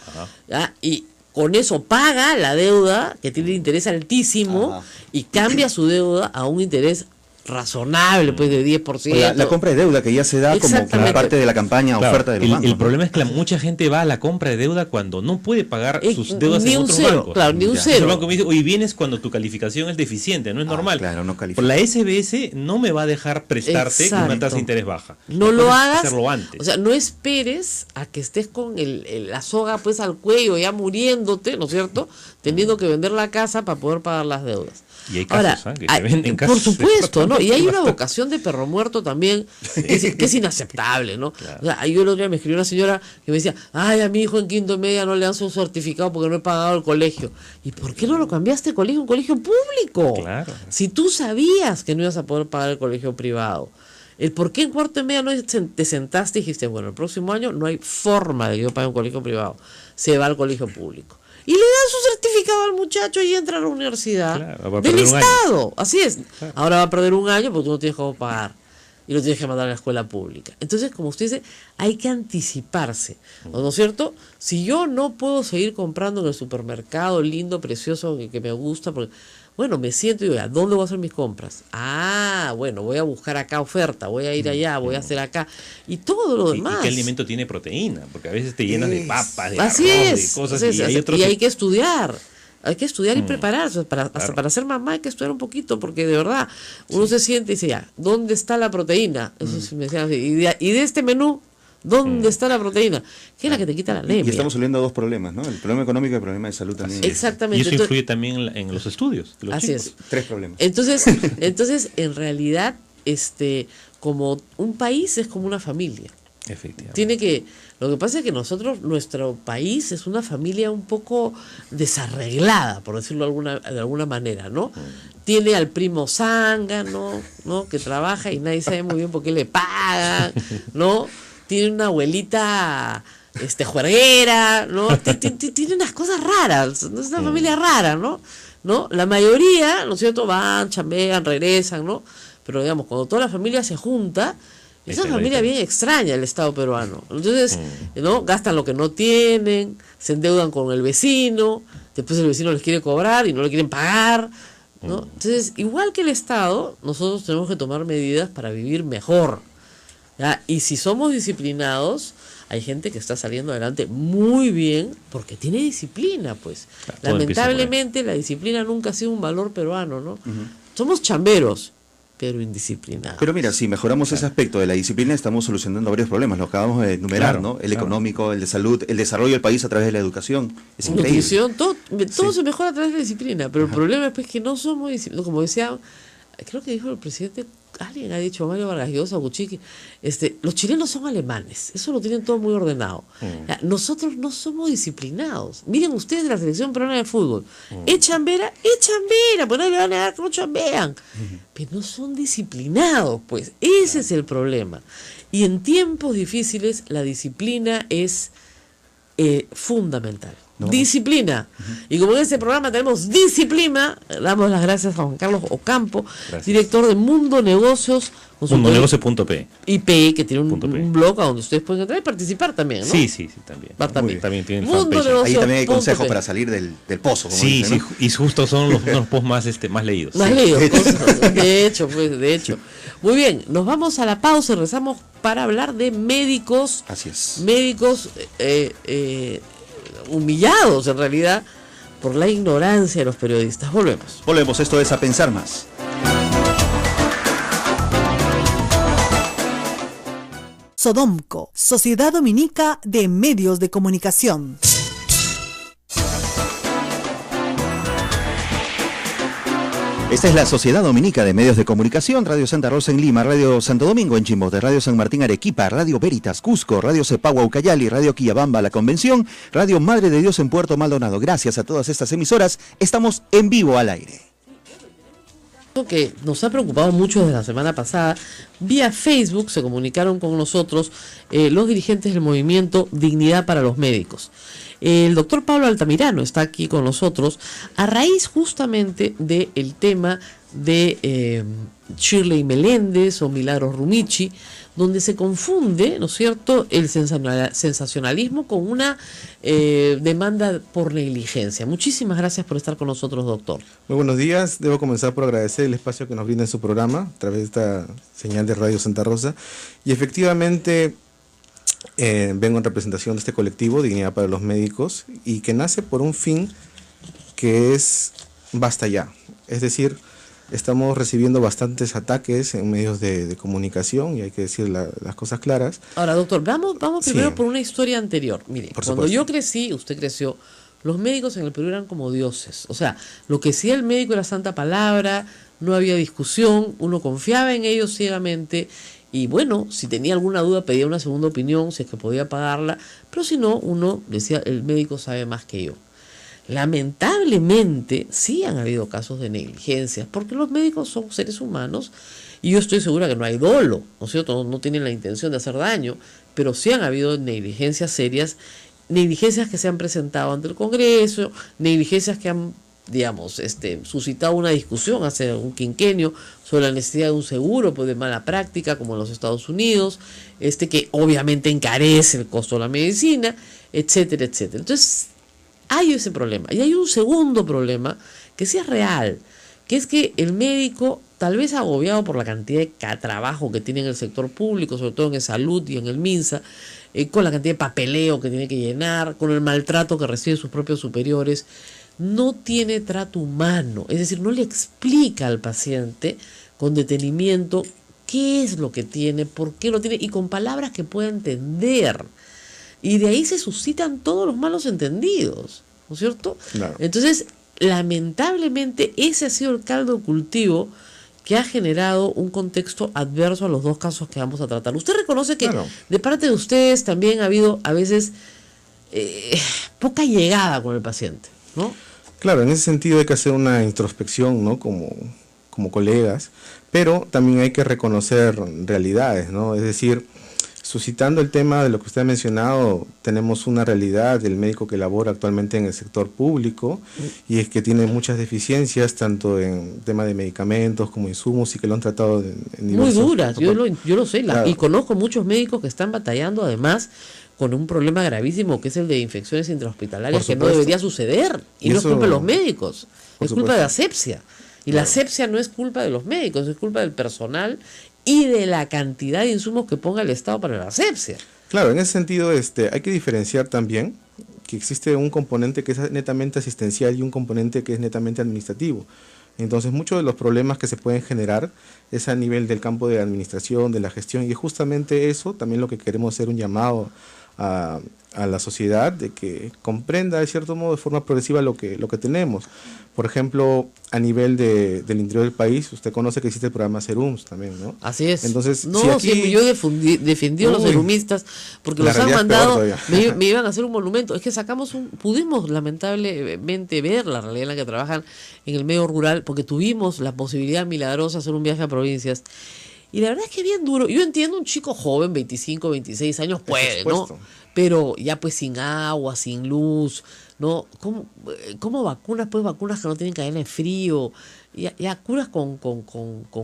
¿ya? Y con eso paga la deuda, que tiene interés altísimo, y cambia su deuda a un interés razonable, pues de 10%. La compra de deuda que ya se da como parte de la campaña oferta del banco. El problema es que mucha gente va a la compra de deuda cuando no puede pagar sus deudas en otros bancos. Claro, ni un cero. El banco me dice, oye, vienes cuando tu calificación es deficiente, no es normal. Claro, no califica. Por la SBS no me va a dejar prestarte con una tasa de interés baja. No lo hagas. Hacerlo antes. O sea, no esperes a que estés con la soga pues al cuello, ya muriéndote, ¿no es cierto?, teniendo que vender la casa para poder pagar las deudas. Y hay casos, que se venden casos. Por supuesto, ¿no? Y hay una vocación de perro muerto también que es inaceptable, ¿no? Claro. O sea, yo el otro día me escribió una señora que me decía, ay, a mi hijo en quinto y media no le dan su certificado porque no he pagado el colegio. ¿Y por qué no lo cambiaste de colegio a un colegio público? Claro. Si tú sabías que no ibas a poder pagar el colegio privado. El por qué en cuarto y media no te sentaste y dijiste, bueno, el próximo año no hay forma de que yo pague un colegio privado. Se va al colegio público. Y le dan su certificado al muchacho y entra a la universidad del Estado. Así es. Claro. Ahora va a perder un año porque tú no tienes cómo pagar. Y lo tienes que mandar a la escuela pública. Entonces, como usted dice, hay que anticiparse. ¿No es cierto? Si yo no puedo seguir comprando en el supermercado lindo, precioso, que me gusta, porque, bueno, me siento y digo, ¿a dónde voy a hacer mis compras? Bueno, voy a buscar acá oferta, voy a ir allá, voy a hacer acá. Y todo lo demás. ¿Y qué alimento tiene proteína? Porque a veces te llenas de papas, de así arroz, es. de cosas. Y hay que estudiar. Hay que estudiar y prepararse. Hasta para ser mamá hay que estudiar un poquito, porque de verdad, uno se siente y dice, ya, ¿dónde está la proteína? Eso sí me decían así. Y de este menú, ¿dónde está la proteína? Que es la que te quita la anemia. Y estamos saliendo a dos problemas, ¿no? El problema económico y el problema de salud también. Exactamente. Y eso influye también en los estudios de los así chicos. Es. 3 problemas. Entonces, en realidad, como un país es como una familia. Efectivamente. Lo que pasa es que nuestro país es una familia un poco desarreglada, por decirlo de alguna manera, ¿no? Tiene al primo zángano, ¿no?, que trabaja y nadie sabe muy bien por qué le pagan, ¿no? Tiene una abuelita juerguera, ¿no? Tiene unas cosas raras, es una familia rara, ¿no? La mayoría, ¿no es cierto?, van, chambean, regresan, ¿no? Pero digamos, cuando toda la familia se junta, es una familia bien extraña el Estado peruano. Entonces, ¿no?, gastan lo que no tienen, se endeudan con el vecino, después el vecino les quiere cobrar y no le quieren pagar, ¿no? Entonces, igual que el Estado, nosotros tenemos que tomar medidas para vivir mejor, ¿ya? Y si somos disciplinados, hay gente que está saliendo adelante muy bien porque tiene disciplina, pues. Lamentablemente la disciplina nunca ha sido un valor peruano, ¿no? Somos chamberos, pero indisciplinados. Pero mira, si mejoramos ese aspecto de la disciplina, estamos solucionando varios problemas. Lo acabamos de enumerar, ¿no? El económico, el de salud, el desarrollo del país a través de la educación. Es increíble. Nutrición, todo se mejora a través de la disciplina, pero el problema es pues, que no somos disciplinados. Como decía, creo que dijo el presidente, alguien ha dicho, Mario Vargas Llosa, Buchiqui, los chilenos son alemanes, eso lo tienen todo muy ordenado. Nosotros no somos disciplinados. Miren ustedes la selección peruana de fútbol, echan vera, pues no le van a negar que no chambean, pero no son disciplinados, pues, ese es el problema. Y en tiempos difíciles la disciplina es fundamental. No. Disciplina. Y como en este programa tenemos disciplina, damos las gracias a Juan Carlos Ocampo, director de Mundo Negocios. Mundonegocios.pe. IP, que tiene un blog a donde ustedes pueden entrar y participar también, ¿no? Sí, también. También tienen fanpage. Ahí también hay consejos para salir del pozo. Como sí, dicen, ¿no? y justo son los posts más leídos. Más leídos. De hecho. Muy bien, nos vamos a la pausa y regresamos para hablar de médicos. Así es. Médicos humillados en realidad por la ignorancia de los periodistas. Volvemos, esto es A Pensar Más. Sodomco, Sociedad Dominica de Medios de Comunicación. Esta es la Sociedad Dominica de Medios de Comunicación, Radio Santa Rosa en Lima, Radio Santo Domingo en Chimbote, Radio San Martín Arequipa, Radio Veritas Cusco, Radio Cepagua Ucayali, Radio Quillabamba La Convención, Radio Madre de Dios en Puerto Maldonado. Gracias a todas estas emisoras, estamos en vivo al aire. Que nos ha preocupado mucho desde la semana pasada, vía Facebook se comunicaron con nosotros los dirigentes del movimiento Dignidad para los Médicos. El doctor Pablo Altamirano está aquí con nosotros a raíz justamente del tema de Shirley Meléndez o Milagros Rumichi, donde se confunde, ¿no es cierto?, el sensacionalismo con una demanda por negligencia. Muchísimas gracias por estar con nosotros, doctor. Muy buenos días. Debo comenzar por agradecer el espacio que nos brinda en su programa a través de esta señal de Radio Santa Rosa. Y efectivamente vengo en representación de este colectivo, Dignidad para los Médicos, y que nace por un fin que es basta ya. Es decir, estamos recibiendo bastantes ataques en medios de comunicación y hay que decir las cosas claras. Ahora, doctor, vamos primero por una historia anterior. Mire, cuando yo crecí, usted creció, los médicos en el Perú eran como dioses. O sea, lo que decía el médico era santa palabra, no había discusión, uno confiaba en ellos ciegamente y bueno, si tenía alguna duda pedía una segunda opinión, si es que podía pagarla, pero si no, uno decía, el médico sabe más que yo. Lamentablemente sí han habido casos de negligencias, porque los médicos son seres humanos y yo estoy segura que no hay dolo, ¿no es cierto? No tienen la intención de hacer daño, pero sí han habido negligencias serias, negligencias que se han presentado ante el Congreso, negligencias que han, digamos, suscitado una discusión hace un quinquenio sobre la necesidad de un seguro pues, de mala práctica, como en los Estados Unidos, que obviamente encarece el costo de la medicina, etcétera, etcétera. Entonces, hay ese problema. Y hay un segundo problema que sí es real, que es que el médico, tal vez agobiado por la cantidad de trabajo que tiene en el sector público, sobre todo en el salud y en el MINSA, con la cantidad de papeleo que tiene que llenar, con el maltrato que recibe sus propios superiores, no tiene trato humano. Es decir, no le explica al paciente con detenimiento qué es lo que tiene, por qué lo tiene, y con palabras que pueda entender. Y de ahí se suscitan todos los malos entendidos, ¿no es cierto? Claro. Entonces, lamentablemente, ese ha sido el caldo de cultivo que ha generado un contexto adverso a los dos casos que vamos a tratar. Usted reconoce que de parte de ustedes también ha habido a veces poca llegada con el paciente, ¿no? Claro, en ese sentido hay que hacer una introspección, ¿no? Como colegas, pero también hay que reconocer realidades, ¿no? Es decir, suscitando el tema de lo que usted ha mencionado, tenemos una realidad del médico que labora actualmente en el sector público y es que tiene muchas deficiencias, tanto en tema de medicamentos como insumos y que lo han tratado en muy duras, yo lo sé, claro. Y conozco muchos médicos que están batallando además con un problema gravísimo que es el de infecciones intrahospitalarias que no debería suceder y no es culpa de los médicos, es culpa de asepsia. Y la asepsia no es culpa de los médicos, es culpa del personal y de la cantidad de insumos que ponga el Estado para la asepsia. Claro, en ese sentido hay que diferenciar también que existe un componente que es netamente asistencial y un componente que es netamente administrativo. Entonces muchos de los problemas que se pueden generar es a nivel del campo de administración, de la gestión, y justamente eso también lo que queremos hacer un llamado a la sociedad de que comprenda de cierto modo de forma progresiva lo que tenemos. Por ejemplo, a nivel del interior del país, usted conoce que existe el programa Serums también, ¿no? Así es. Entonces, no, si aquí... siempre yo defendí a los serumistas porque los han mandado, me iban a hacer un monumento. Es que pudimos lamentablemente ver la realidad en la que trabajan en el medio rural, porque tuvimos la posibilidad milagrosa de hacer un viaje a provincias. Y la verdad es que es bien duro. Yo entiendo, un chico joven, 25, 26 años, puede, ¿no? Pero ya pues sin agua, sin luz, ¿no? ¿Cómo vacunas? Pues vacunas que no tienen cadena de frío, ya curas con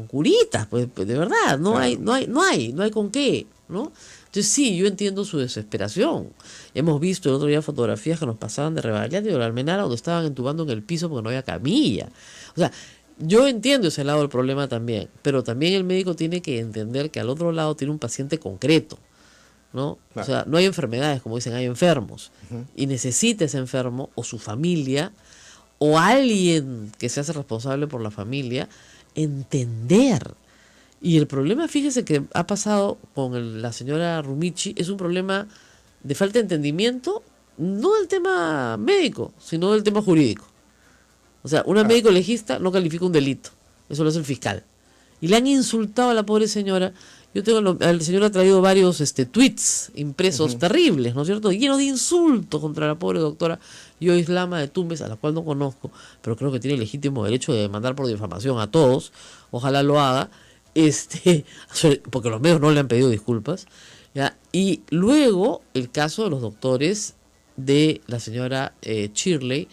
curitas, pues de verdad, no hay con qué, ¿no? Entonces sí, yo entiendo su desesperación. Hemos visto el otro día fotografías que nos pasaban de Rebagliati o de la Almenara, donde estaban entubando en el piso porque no había camilla. O sea, yo entiendo ese lado del problema también, pero también el médico tiene que entender que al otro lado tiene un paciente concreto, ¿no? Claro. O sea, no hay enfermedades, como dicen, hay enfermos. Y necesita ese enfermo o su familia o alguien que se hace responsable por la familia entender. Y el problema, fíjese, que ha pasado con la señora Rumichi, es un problema de falta de entendimiento, no del tema médico, sino del tema jurídico. O sea, una médico legista no califica un delito, eso lo hace el fiscal. Y le han insultado a la pobre señora. Yo el señor ha traído varios tweets impresos terribles, ¿no es cierto? Llenos de insultos contra la pobre doctora Joyce Lama de Tumbes, a la cual no conozco, pero creo que tiene legítimo derecho de demandar por difamación a todos. Ojalá lo haga, porque los medios no le han pedido disculpas, ¿ya? Y luego el caso de los doctores de la señora Shirley,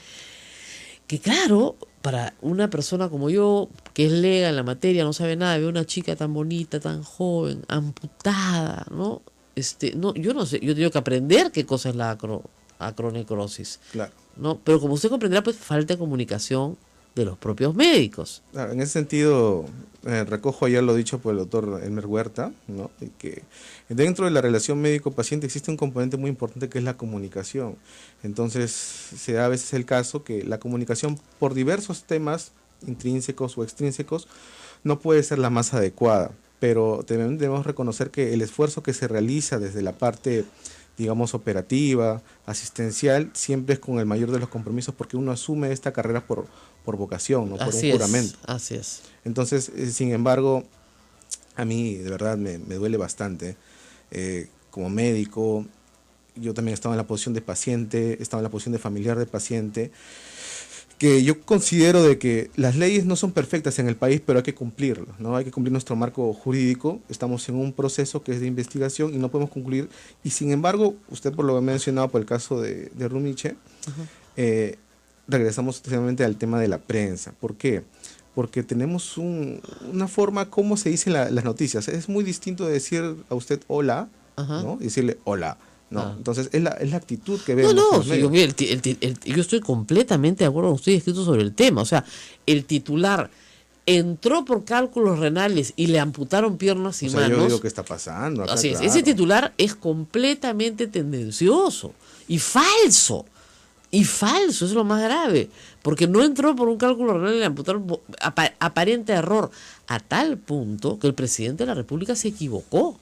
que claro, para una persona como yo, que es lega en la materia, no sabe nada, ve una chica tan bonita, tan joven, amputada, ¿no? Yo no sé, yo tengo que aprender qué cosa es la acronecrosis. Claro. ¿No? Pero como usted comprenderá, pues falta de comunicación de los propios médicos. Claro, en ese sentido, recojo ayer lo dicho por el doctor Elmer Huerta, ¿no? Y que dentro de la relación médico-paciente existe un componente muy importante que es la comunicación. Entonces, se da a veces el caso que la comunicación por diversos temas intrínsecos o extrínsecos no puede ser la más adecuada, pero debemos reconocer que el esfuerzo que se realiza desde la parte, digamos, operativa, asistencial, siempre es con el mayor de los compromisos, porque uno asume esta carrera por vocación, no por un juramento. Así es. Entonces, sin embargo, a mí de verdad me duele bastante. Como médico, yo también estaba en la posición de paciente, estaba en la posición de familiar de paciente, que yo considero de que las leyes no son perfectas en el país, pero hay que cumplirlas, ¿no? Hay que cumplir nuestro marco jurídico. Estamos en un proceso que es de investigación y no podemos concluir. Y sin embargo, usted por lo que ha mencionado por el caso de Rumiche, regresamos especialmente al tema de la prensa. ¿Por qué? Porque tenemos una forma, ¿cómo se dicen las noticias? Es muy distinto de decir a usted hola, ¿no? Y decirle hola. No, entonces es la actitud que vemos. Yo estoy completamente de acuerdo con usted, escrito sobre el tema. O sea, el titular entró por cálculos renales y le amputaron piernas y manos. Yo digo, ¿qué está pasando acá? Así es, ese titular es completamente tendencioso y falso. Y falso, es lo más grave, porque no entró por un cálculo renal y le amputaron por aparente error, a tal punto que el presidente de la República se equivocó.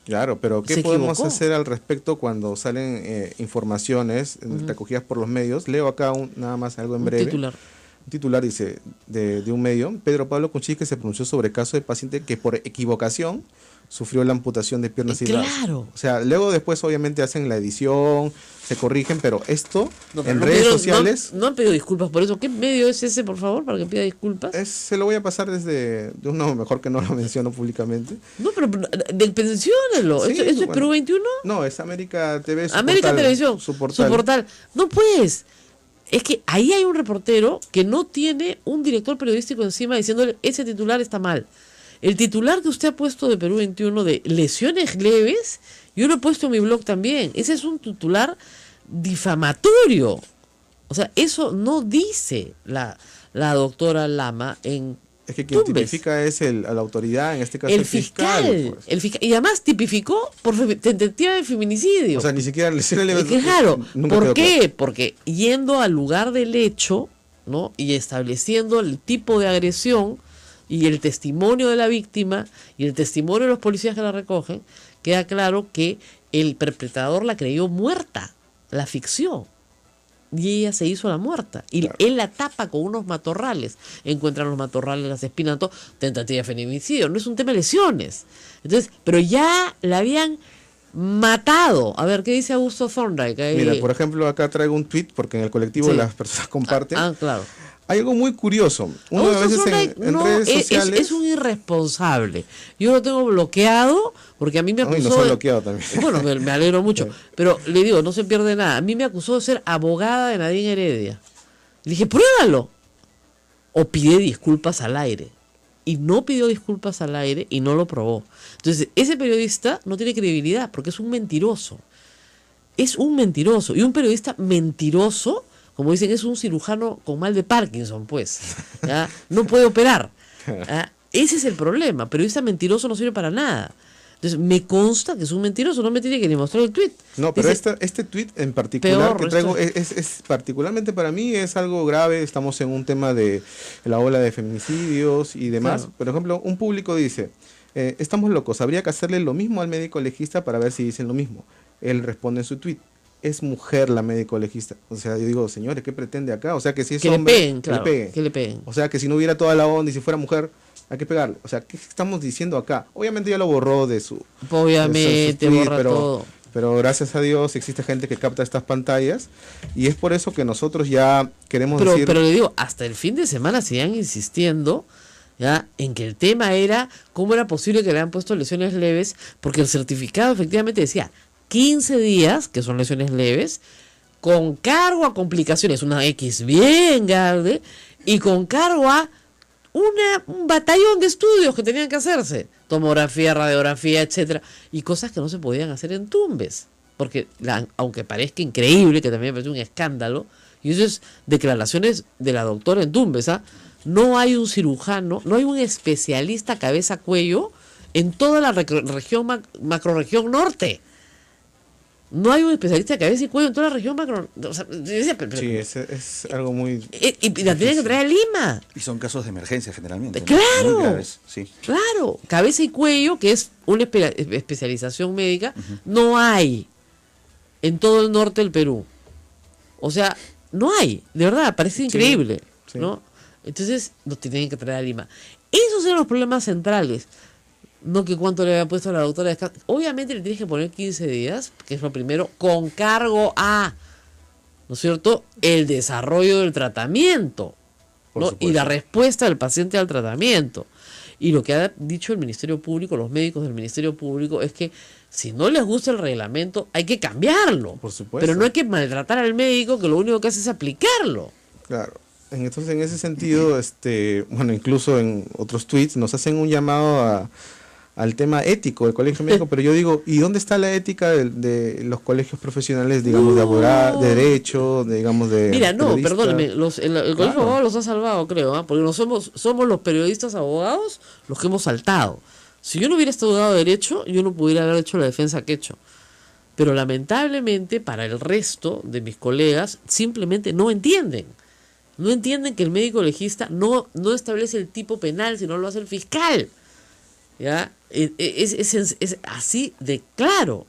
Claro, pero ¿qué podemos hacer al respecto cuando salen informaciones recogidas por los medios? Leo acá nada más algo en breve. Un titular dice, de un medio: Pedro Pablo Kuczynski se pronunció sobre el caso de paciente que por equivocación sufrió la amputación de piernas y brazos. Claro. O sea, luego después obviamente hacen la edición, se corrigen, pero esto en redes sociales... No han pedido disculpas por eso. ¿Qué medio es ese, por favor, para que pida disculpas? Se lo voy a pasar de uno mejor que no lo menciono públicamente. No, pero menciónelo. Sí, ¿Esto es Perú 21? No, es América TV. América Televisión. Su portal. No, pues... Es que ahí hay un reportero que no tiene un director periodístico encima diciéndole ese titular está mal. El titular que usted ha puesto de Perú 21 de lesiones leves, yo lo he puesto en mi blog también. Ese es un titular difamatorio. O sea, eso no dice la doctora Lama en Es que quien tipifica es a la autoridad, en este caso el fiscal. Pues. El fiscal. Y además tipificó por tentativa de feminicidio. O sea, ni siquiera lesiones leves. Claro. ¿Por qué? Porque yendo al lugar del hecho, ¿no? Y estableciendo el tipo de agresión y el testimonio de la víctima y el testimonio de los policías que la recogen, queda claro que el perpetrador la creyó muerta, la asfixió. Y ella se hizo la muerta. Y claro, él la tapa con unos matorrales. Encuentran los matorrales, las espinas, todo. Tentativa de feminicidio. No es un tema de lesiones. Entonces, pero ya la habían matado. A ver, ¿qué dice Augusto Thorndike? Mira, por ejemplo, acá traigo un tweet porque en el colectivo sí, las personas comparten. Claro. Hay algo muy curioso. Uno a veces en redes sociales... Es un irresponsable. Yo lo tengo bloqueado porque a mí me acusó... No, se ha bloqueado también. Bueno, me alegro mucho. Pero le digo, no se pierde nada. A mí me acusó de ser abogada de Nadine Heredia. Le dije, pruébalo. O pide disculpas al aire. Y no pidió disculpas al aire y no lo probó. Entonces, ese periodista no tiene credibilidad porque es un mentiroso. Es un mentiroso. Y un periodista mentiroso, como dicen, es un cirujano con mal de Parkinson, pues. ¿Ya? No puede operar. ¿Ya? Ese es el problema. Periodista mentiroso no sirve para nada. Entonces, me consta que es un mentiroso, no me tiene que ni mostrar el tweet. No, pero dice, este tweet en particular que traigo es particularmente para mí es algo grave. Estamos en un tema de la ola de feminicidios y demás. Claro. Por ejemplo, un público dice, estamos locos, habría que hacerle lo mismo al médico legista para ver si dicen lo mismo. Él responde en su tweet, es mujer la médico legista. O sea, yo digo, señores, ¿qué pretende acá? O sea, que si es hombre, le peguen, claro, que le peguen. O sea, que si no hubiera toda la onda y si fuera mujer, hay que pegarle. O sea, ¿qué estamos diciendo acá? Obviamente ya lo borró de su... Obviamente, borra todo. Pero gracias a Dios existe gente que capta estas pantallas y es por eso que nosotros ya queremos decir... Pero le digo, hasta el fin de semana siguen insistiendo ya en que el tema era cómo era posible que le hayan puesto lesiones leves, porque el certificado efectivamente decía 15 días, que son lesiones leves, con cargo a complicaciones, una X bien grande, y con cargo a un batallón de estudios que tenían que hacerse, tomografía, radiografía, etcétera, y cosas que no se podían hacer en Tumbes, porque aunque parezca increíble, que también me parece un escándalo, y eso es declaraciones de la doctora en Tumbes, no hay un cirujano, no hay un especialista cabeza-cuello en toda la macrorregión norte. No hay un especialista de cabeza y cuello en toda la región macro. O sea, sí, es algo muy... Y la tienen que traer a Lima. Y son casos de emergencia generalmente. Claro. Muy graves, sí. Claro. Cabeza y cuello, que es una especialización médica, no hay en todo el norte del Perú. O sea, no hay. De verdad, parece increíble. Sí. ¿No? Entonces, nos tienen que traer a Lima. Esos son los problemas centrales. No que cuánto le había puesto a la doctora de descanso. Obviamente le tienes que poner 15 días, que es lo primero, con cargo a, ¿no es cierto?, el desarrollo del tratamiento, ¿no? Y la respuesta del paciente al tratamiento. Y lo que ha dicho el Ministerio Público, los médicos del Ministerio Público, es que si no les gusta el reglamento, hay que cambiarlo. Por supuesto. Pero no hay que maltratar al médico, que lo único que hace es aplicarlo. Claro. Entonces, en ese sentido, bueno, incluso en otros tweets nos hacen un llamado al tema ético del colegio médico, pero yo digo, ¿y dónde está la ética de los colegios profesionales, digamos, de abogado, de derecho, digamos, de... Mira, no, perdóneme, el colegio de abogados los ha salvado, creo, porque no somos los periodistas abogados los que hemos saltado. Si yo no hubiera estudiado derecho, yo no pudiera haber hecho la defensa que he hecho. Pero lamentablemente, para el resto de mis colegas, simplemente no entienden. No entienden que el médico legista no establece el tipo penal, sino lo hace el fiscal. ¿Ya? Es así de claro.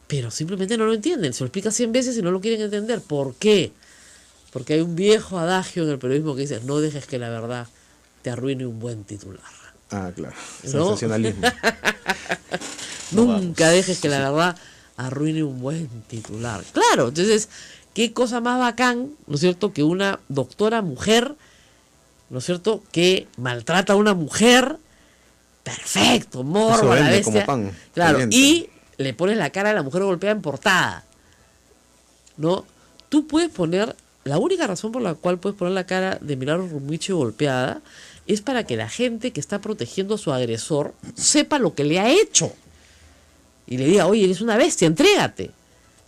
Pero simplemente no lo entienden. Se lo explica 100 veces y no lo quieren entender. ¿Por qué? Porque hay un viejo adagio en el periodismo que dice: no dejes que la verdad te arruine un buen titular. Ah, claro. ¿No? Sensacionalismo. Nunca dejes que la verdad arruine un buen titular. Claro, entonces, qué cosa más bacán, ¿no es cierto?, que una doctora mujer, ¿no es cierto?, que maltrata a una mujer. Perfecto, morbo a la bestia. Como pan, claro, caliente. Y le pones la cara a la mujer golpeada en portada. ¿No? Tú puedes poner, la única razón por la cual puedes poner la cara de Milagros Rummiche golpeada es para que la gente que está protegiendo a su agresor sepa lo que le ha hecho. Y le diga: oye, eres una bestia, entrégate.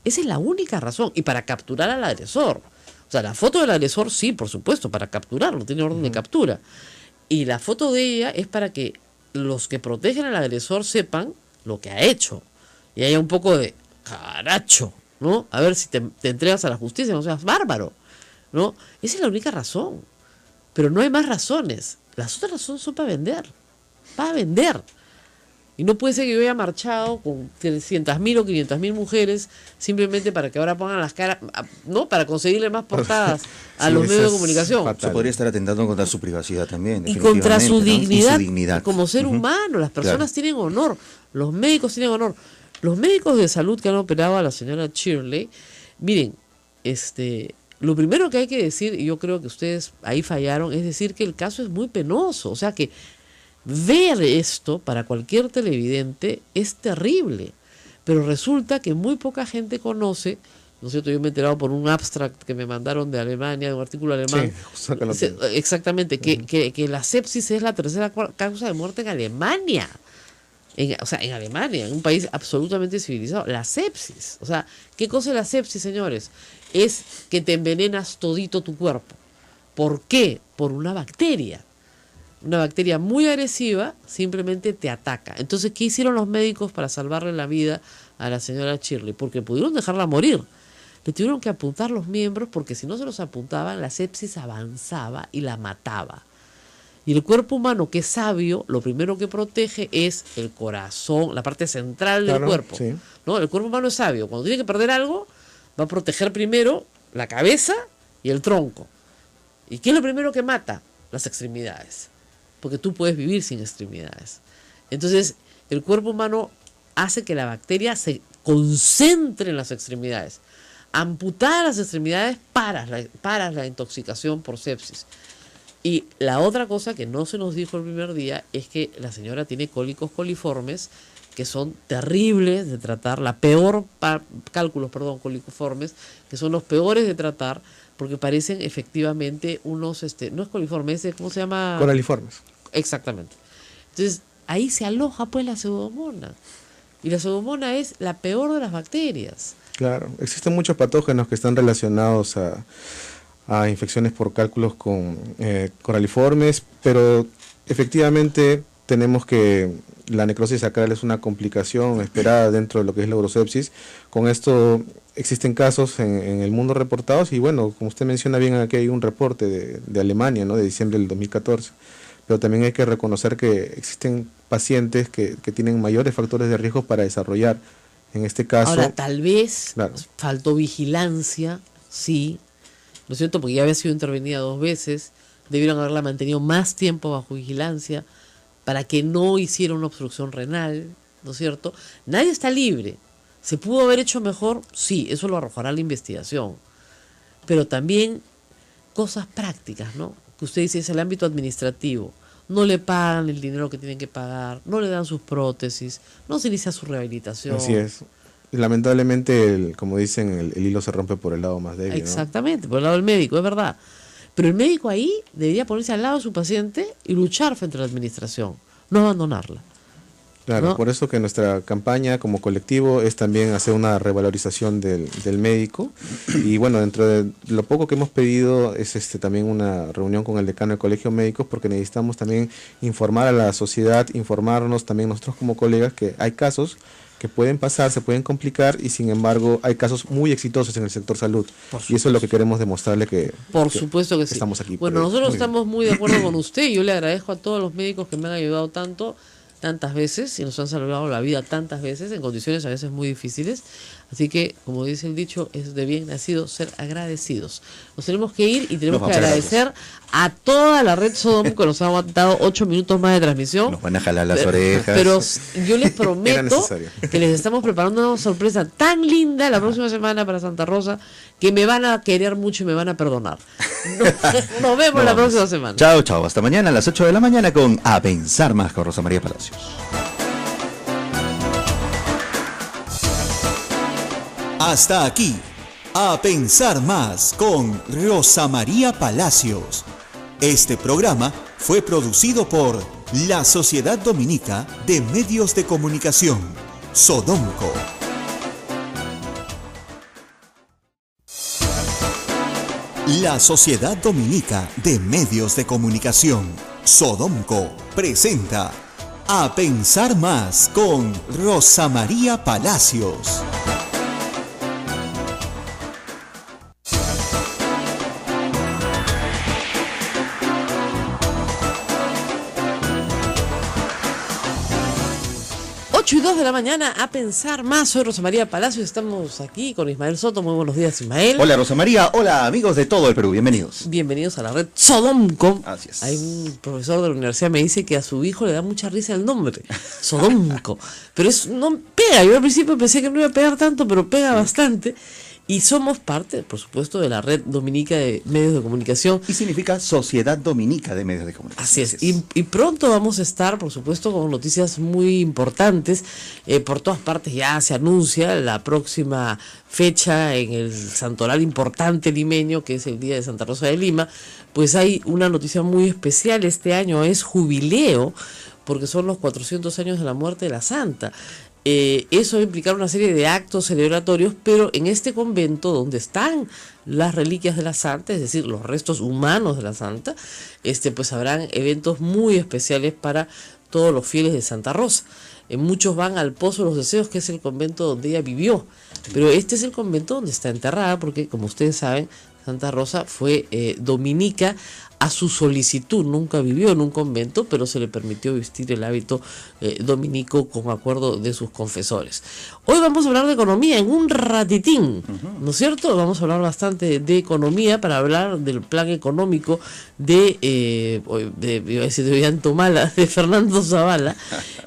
Esa es la única razón. Y para capturar al agresor. O sea, la foto del agresor, sí, por supuesto, para capturarlo, tiene orden de captura. Y la foto de ella es para que los que protegen al agresor sepan lo que ha hecho. Y haya un poco de caracho, ¿no? A ver si te entregas a la justicia, no seas bárbaro. ¿no? Esa es la única razón. Pero no hay más razones. Las otras razones son para vender. Para vender. Y no puede ser que yo haya marchado con 300.000 o 500.000 mujeres simplemente para que ahora pongan las caras, ¿no? Para conseguirle más portadas a los medios de comunicación. Eso podría estar atentando contra su privacidad también. Y contra su, ¿no? dignidad, Y su dignidad como ser humano. Las personas tienen honor. Los médicos tienen honor. Los médicos de salud que han operado a la señora Shirley, miren, lo primero que hay que decir, y yo creo que ustedes ahí fallaron, es decir que el caso es muy penoso. O sea que ver esto para cualquier televidente es terrible, pero resulta que muy poca gente conoce, ¿no es cierto? Yo me he enterado por un abstract que me mandaron de Alemania, de un artículo alemán, exactamente, que la sepsis es la tercera causa de muerte en Alemania. En Alemania, en un país absolutamente civilizado. La sepsis, o sea, ¿qué cosa es la sepsis, señores? Es que te envenenas todito tu cuerpo. ¿Por qué? Por una bacteria. Una bacteria muy agresiva simplemente te ataca. Entonces, ¿qué hicieron los médicos para salvarle la vida a la señora Shirley? Porque pudieron dejarla morir. Le tuvieron que apuntar los miembros porque si no se los apuntaban, la sepsis avanzaba y la mataba. Y el cuerpo humano, que es sabio, lo primero que protege es el corazón, la parte central del cuerpo. Sí. ¿No? El cuerpo humano es sabio. Cuando tiene que perder algo, va a proteger primero la cabeza y el tronco. ¿Y qué es lo primero que mata? Las extremidades. Porque tú puedes vivir sin extremidades. Entonces, el cuerpo humano hace que la bacteria se concentre en las extremidades. Amputar las extremidades para la intoxicación por sepsis. Y la otra cosa que no se nos dijo el primer día es que la señora tiene cólicos coliformes que son terribles de tratar, coliformes, que son los peores de tratar porque parecen efectivamente unos, no es coliforme, ¿cómo se llama? Coraliformes. Exactamente. Entonces, ahí se aloja pues la pseudomonas. Y la pseudomonas es la peor de las bacterias. Claro, existen muchos patógenos que están relacionados a infecciones por cálculos con coraliformes, pero efectivamente tenemos que la necrosis sacral es una complicación esperada dentro de lo que es la urosepsis. Con esto existen casos en el mundo reportados y bueno, como usted menciona bien, aquí hay un reporte de Alemania, ¿no? De diciembre del 2014, pero también hay que reconocer que existen pacientes que tienen mayores factores de riesgo para desarrollar, en este caso... Ahora, tal vez faltó vigilancia, sí, ¿no es cierto? Porque ya había sido intervenida 2 veces, debieron haberla mantenido más tiempo bajo vigilancia para que no hiciera una obstrucción renal, ¿no es cierto? Nadie está libre. ¿Se pudo haber hecho mejor? Sí, eso lo arrojará la investigación. Pero también cosas prácticas, ¿no? Que usted dice es el ámbito administrativo. No le pagan el dinero que tienen que pagar, no le dan sus prótesis, no se inicia su rehabilitación. Así es. Lamentablemente, como dicen, el hilo se rompe por el lado más débil. Exactamente, ¿no? Por el lado del médico, es verdad. Pero el médico ahí debería ponerse al lado de su paciente y luchar frente a la administración, no abandonarla. Claro, ¿no? Por eso que nuestra campaña como colectivo es también hacer una revalorización del médico. Y bueno, dentro de lo poco que hemos pedido es también una reunión con el decano del Colegio de Médicos, porque necesitamos también informar a la sociedad, informarnos también nosotros como colegas que hay casos que pueden pasar, se pueden complicar y sin embargo hay casos muy exitosos en el sector salud. Y eso es lo que queremos demostrarle que supuesto que sí. Estamos aquí. Bueno, nosotros estamos muy de acuerdo con usted. Yo le agradezco a todos los médicos que me han ayudado tantas veces y nos han salvado la vida tantas veces en condiciones a veces muy difíciles. Así que, como dice el dicho, es de bien nacido ser agradecidos. Nos tenemos que ir y tenemos que agradecer a toda la red Sodom que nos ha aguantado 8 minutos más de transmisión. Nos van a jalar las orejas. Pero yo les prometo que les estamos preparando una sorpresa tan linda la próxima semana para Santa Rosa que me van a querer mucho y me van a perdonar. Nos vemos la próxima semana. Chao, chao. Hasta mañana a las 8 de la mañana con A Pensar Más con Rosa María Palacios. Hasta aquí, A Pensar Más con Rosa María Palacios. Este programa fue producido por la Sociedad Dominica de Medios de Comunicación, Sodomco. La Sociedad Dominica de Medios de Comunicación, Sodomco, presenta A Pensar Más con Rosa María Palacios. 8:02 de la mañana a pensar más. Soy Rosa María Palacios, estamos aquí con Ismael Soto. Muy buenos días, Ismael. Hola Rosa María, hola amigos de todo el Perú, bienvenidos. Bienvenidos a la red Sodomco. Así es. Hay un profesor de la universidad me dice que a su hijo le da mucha risa el nombre, Sodomco. Pero no pega, yo al principio pensé que no iba a pegar tanto, pero pega bastante. Y somos parte, por supuesto, de la red dominica de medios de comunicación. Y significa Sociedad Dominica de Medios de Comunicación. Así es. Y pronto vamos a estar, por supuesto, con noticias muy importantes. Por todas partes ya se anuncia la próxima fecha en el santoral importante limeño, que es el Día de Santa Rosa de Lima. Pues hay una noticia muy especial. Este año es jubileo, porque son los 400 años de la muerte de la Santa. Eso va a implicar una serie de actos celebratorios, pero en este convento donde están las reliquias de la Santa, es decir, los restos humanos de la Santa, pues habrán eventos muy especiales para todos los fieles de Santa Rosa. Muchos van al Pozo de los Deseos, que es el convento donde ella vivió, pero este es el convento donde está enterrada, porque como ustedes saben, Santa Rosa fue dominica a su solicitud, nunca vivió en un convento, pero se le permitió vestir el hábito dominico con acuerdo de sus confesores. Hoy vamos a hablar de economía en un ratitín, ¿no es cierto? Vamos a hablar bastante de economía para hablar del plan económico de Ollantumala, de Fernando Zavala,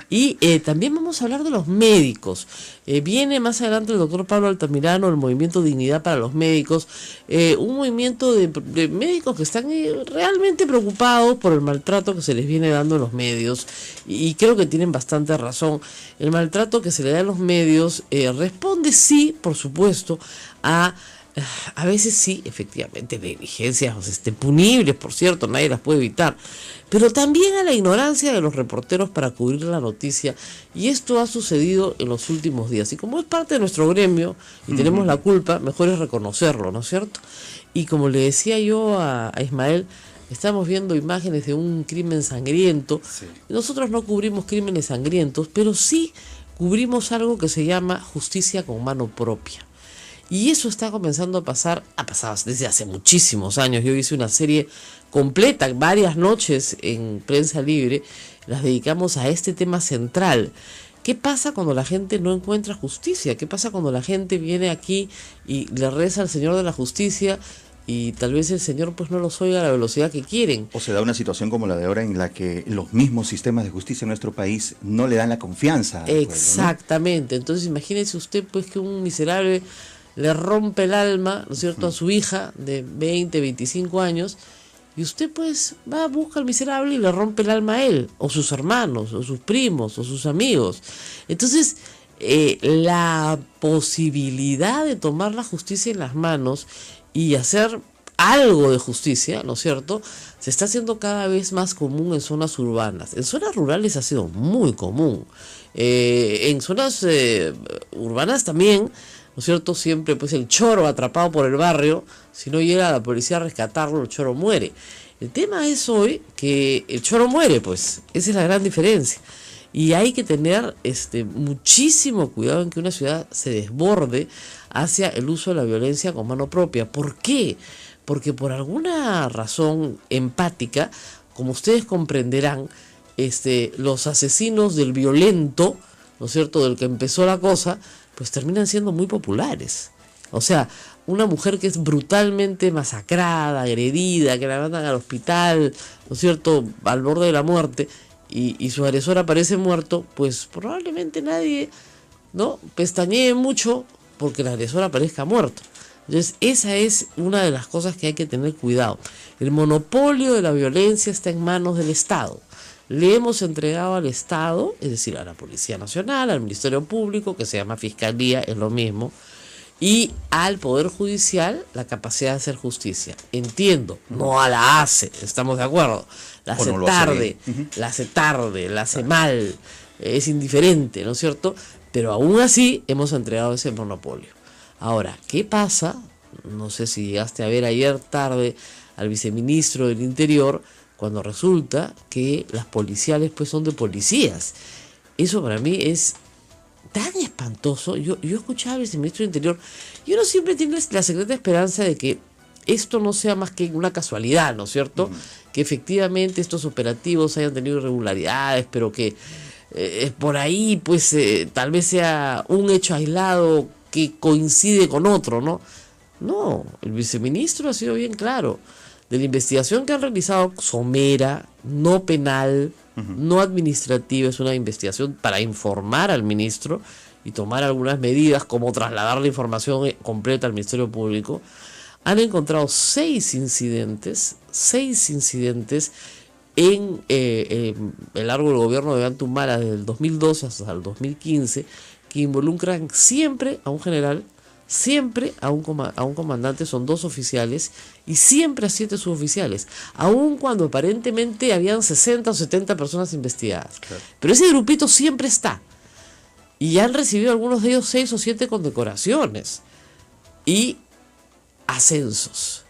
y también vamos a hablar de los médicos. Viene más adelante el doctor Pablo Altamirano, el movimiento Dignidad para los Médicos, un movimiento de médicos que están realmente preocupados por el maltrato que se les viene dando en los medios, y creo que tienen bastante razón. El maltrato que se le da en los medios responde, sí, por supuesto, a veces sí, efectivamente, negligencias punibles, por cierto, nadie las puede evitar, pero también a la ignorancia de los reporteros para cubrir la noticia, y esto ha sucedido en los últimos días, y como es parte de nuestro gremio y tenemos la culpa, mejor es reconocerlo, ¿no es cierto? Y como le decía yo a Ismael, estamos viendo imágenes de un crimen sangriento. Sí. Nosotros no cubrimos crímenes sangrientos, pero sí cubrimos algo que se llama justicia con mano propia. Y eso está comenzando a pasar, ha pasado desde hace muchísimos años. Yo hice una serie completa, varias noches en Prensa Libre, las dedicamos a este tema central. ¿Qué pasa cuando la gente no encuentra justicia? ¿Qué pasa cuando la gente viene aquí y le reza al Señor de la Justicia y tal vez el Señor pues no los oiga a la velocidad que quieren? O se da una situación como la de ahora en la que los mismos sistemas de justicia en nuestro país no le dan la confianza. Exactamente. Pueblo, ¿no? Entonces imagínese usted pues que un miserable le rompe el alma, ¿no es cierto?, a su hija de 20, 25 años, y usted pues va, busca al miserable y le rompe el alma a él, o sus hermanos, o sus primos, o sus amigos. Entonces, la posibilidad de tomar la justicia en las manos y hacer algo de justicia, ¿no es cierto?, se está haciendo cada vez más común en zonas urbanas. En zonas rurales ha sido muy común. En zonas urbanas también, ¿no es cierto? Siempre pues el choro atrapado por el barrio, si no llega la policía a rescatarlo, el choro muere. El tema es hoy que el choro muere, pues esa es la gran diferencia. Y hay que tener muchísimo cuidado en que una ciudad se desborde hacia el uso de la violencia con mano propia. ¿Por qué? Porque por alguna razón empática, como ustedes comprenderán, los asesinos del violento, ¿no es cierto?, del que empezó la cosa, pues terminan siendo muy populares. O sea, una mujer que es brutalmente masacrada, agredida, que la mandan al hospital, ¿no es cierto?, al borde de la muerte, y su agresor aparece muerto, pues probablemente nadie, ¿no?, pestañee mucho porque el agresor aparezca muerto. Entonces, esa es una de las cosas que hay que tener cuidado. El monopolio de la violencia está en manos del Estado. Le hemos entregado al Estado, es decir, a la Policía Nacional, al Ministerio Público, que se llama Fiscalía, es lo mismo, y al Poder Judicial la capacidad de hacer justicia. Entiendo, no la hace, estamos de acuerdo. La hace tarde, la hace tarde, la hace mal, es indiferente, ¿no es cierto? Pero aún así hemos entregado ese monopolio. Ahora, ¿qué pasa? No sé si llegaste a ver ayer tarde al viceministro del Interior, cuando resulta que las policiales pues son de policías. Eso para mí es tan espantoso. Yo escuchaba al viceministro del Interior y uno siempre tiene la secreta esperanza de que esto no sea más que una casualidad, ¿no es cierto? Que efectivamente estos operativos hayan tenido irregularidades, pero que por ahí pues tal vez sea un hecho aislado que coincide con otro, ¿no? No, el viceministro ha sido bien claro. De la investigación que han realizado, somera, no penal, no administrativa, es una investigación para informar al ministro y tomar algunas medidas, como trasladar la información completa al Ministerio Público. Han encontrado 6 incidentes en el largo del gobierno de Humala desde el 2012 hasta el 2015, que involucran siempre a un general, siempre a un comandante, son 2 oficiales, y siempre a 7 suboficiales, aun cuando aparentemente habían 60 o 70 personas investigadas. Claro. Pero ese grupito siempre está, y han recibido algunos de ellos 6 o 7 condecoraciones y ascensos.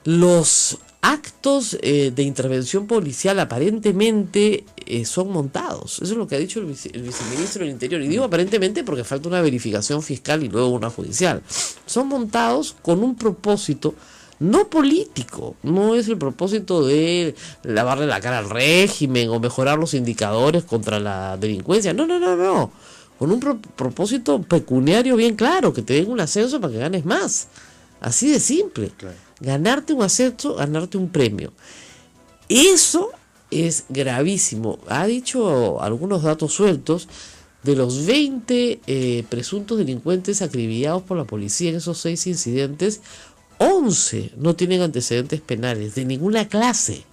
Los actos de intervención policial aparentemente son montados. Eso es lo que ha dicho el viceministro del Interior. Y digo aparentemente porque falta una verificación fiscal y luego una judicial. Son montados con un propósito no político. No es el propósito de lavarle la cara al régimen o mejorar los indicadores contra la delincuencia. No. Con un propósito pecuniario bien claro, que te den un ascenso para que ganes más. Así de simple. Claro. Ganarte un ascenso, ganarte un premio. Eso es gravísimo. Ha dicho algunos datos sueltos. De los 20 presuntos delincuentes acribillados por la policía en esos 6 incidentes, 11 no tienen antecedentes penales de ninguna clase.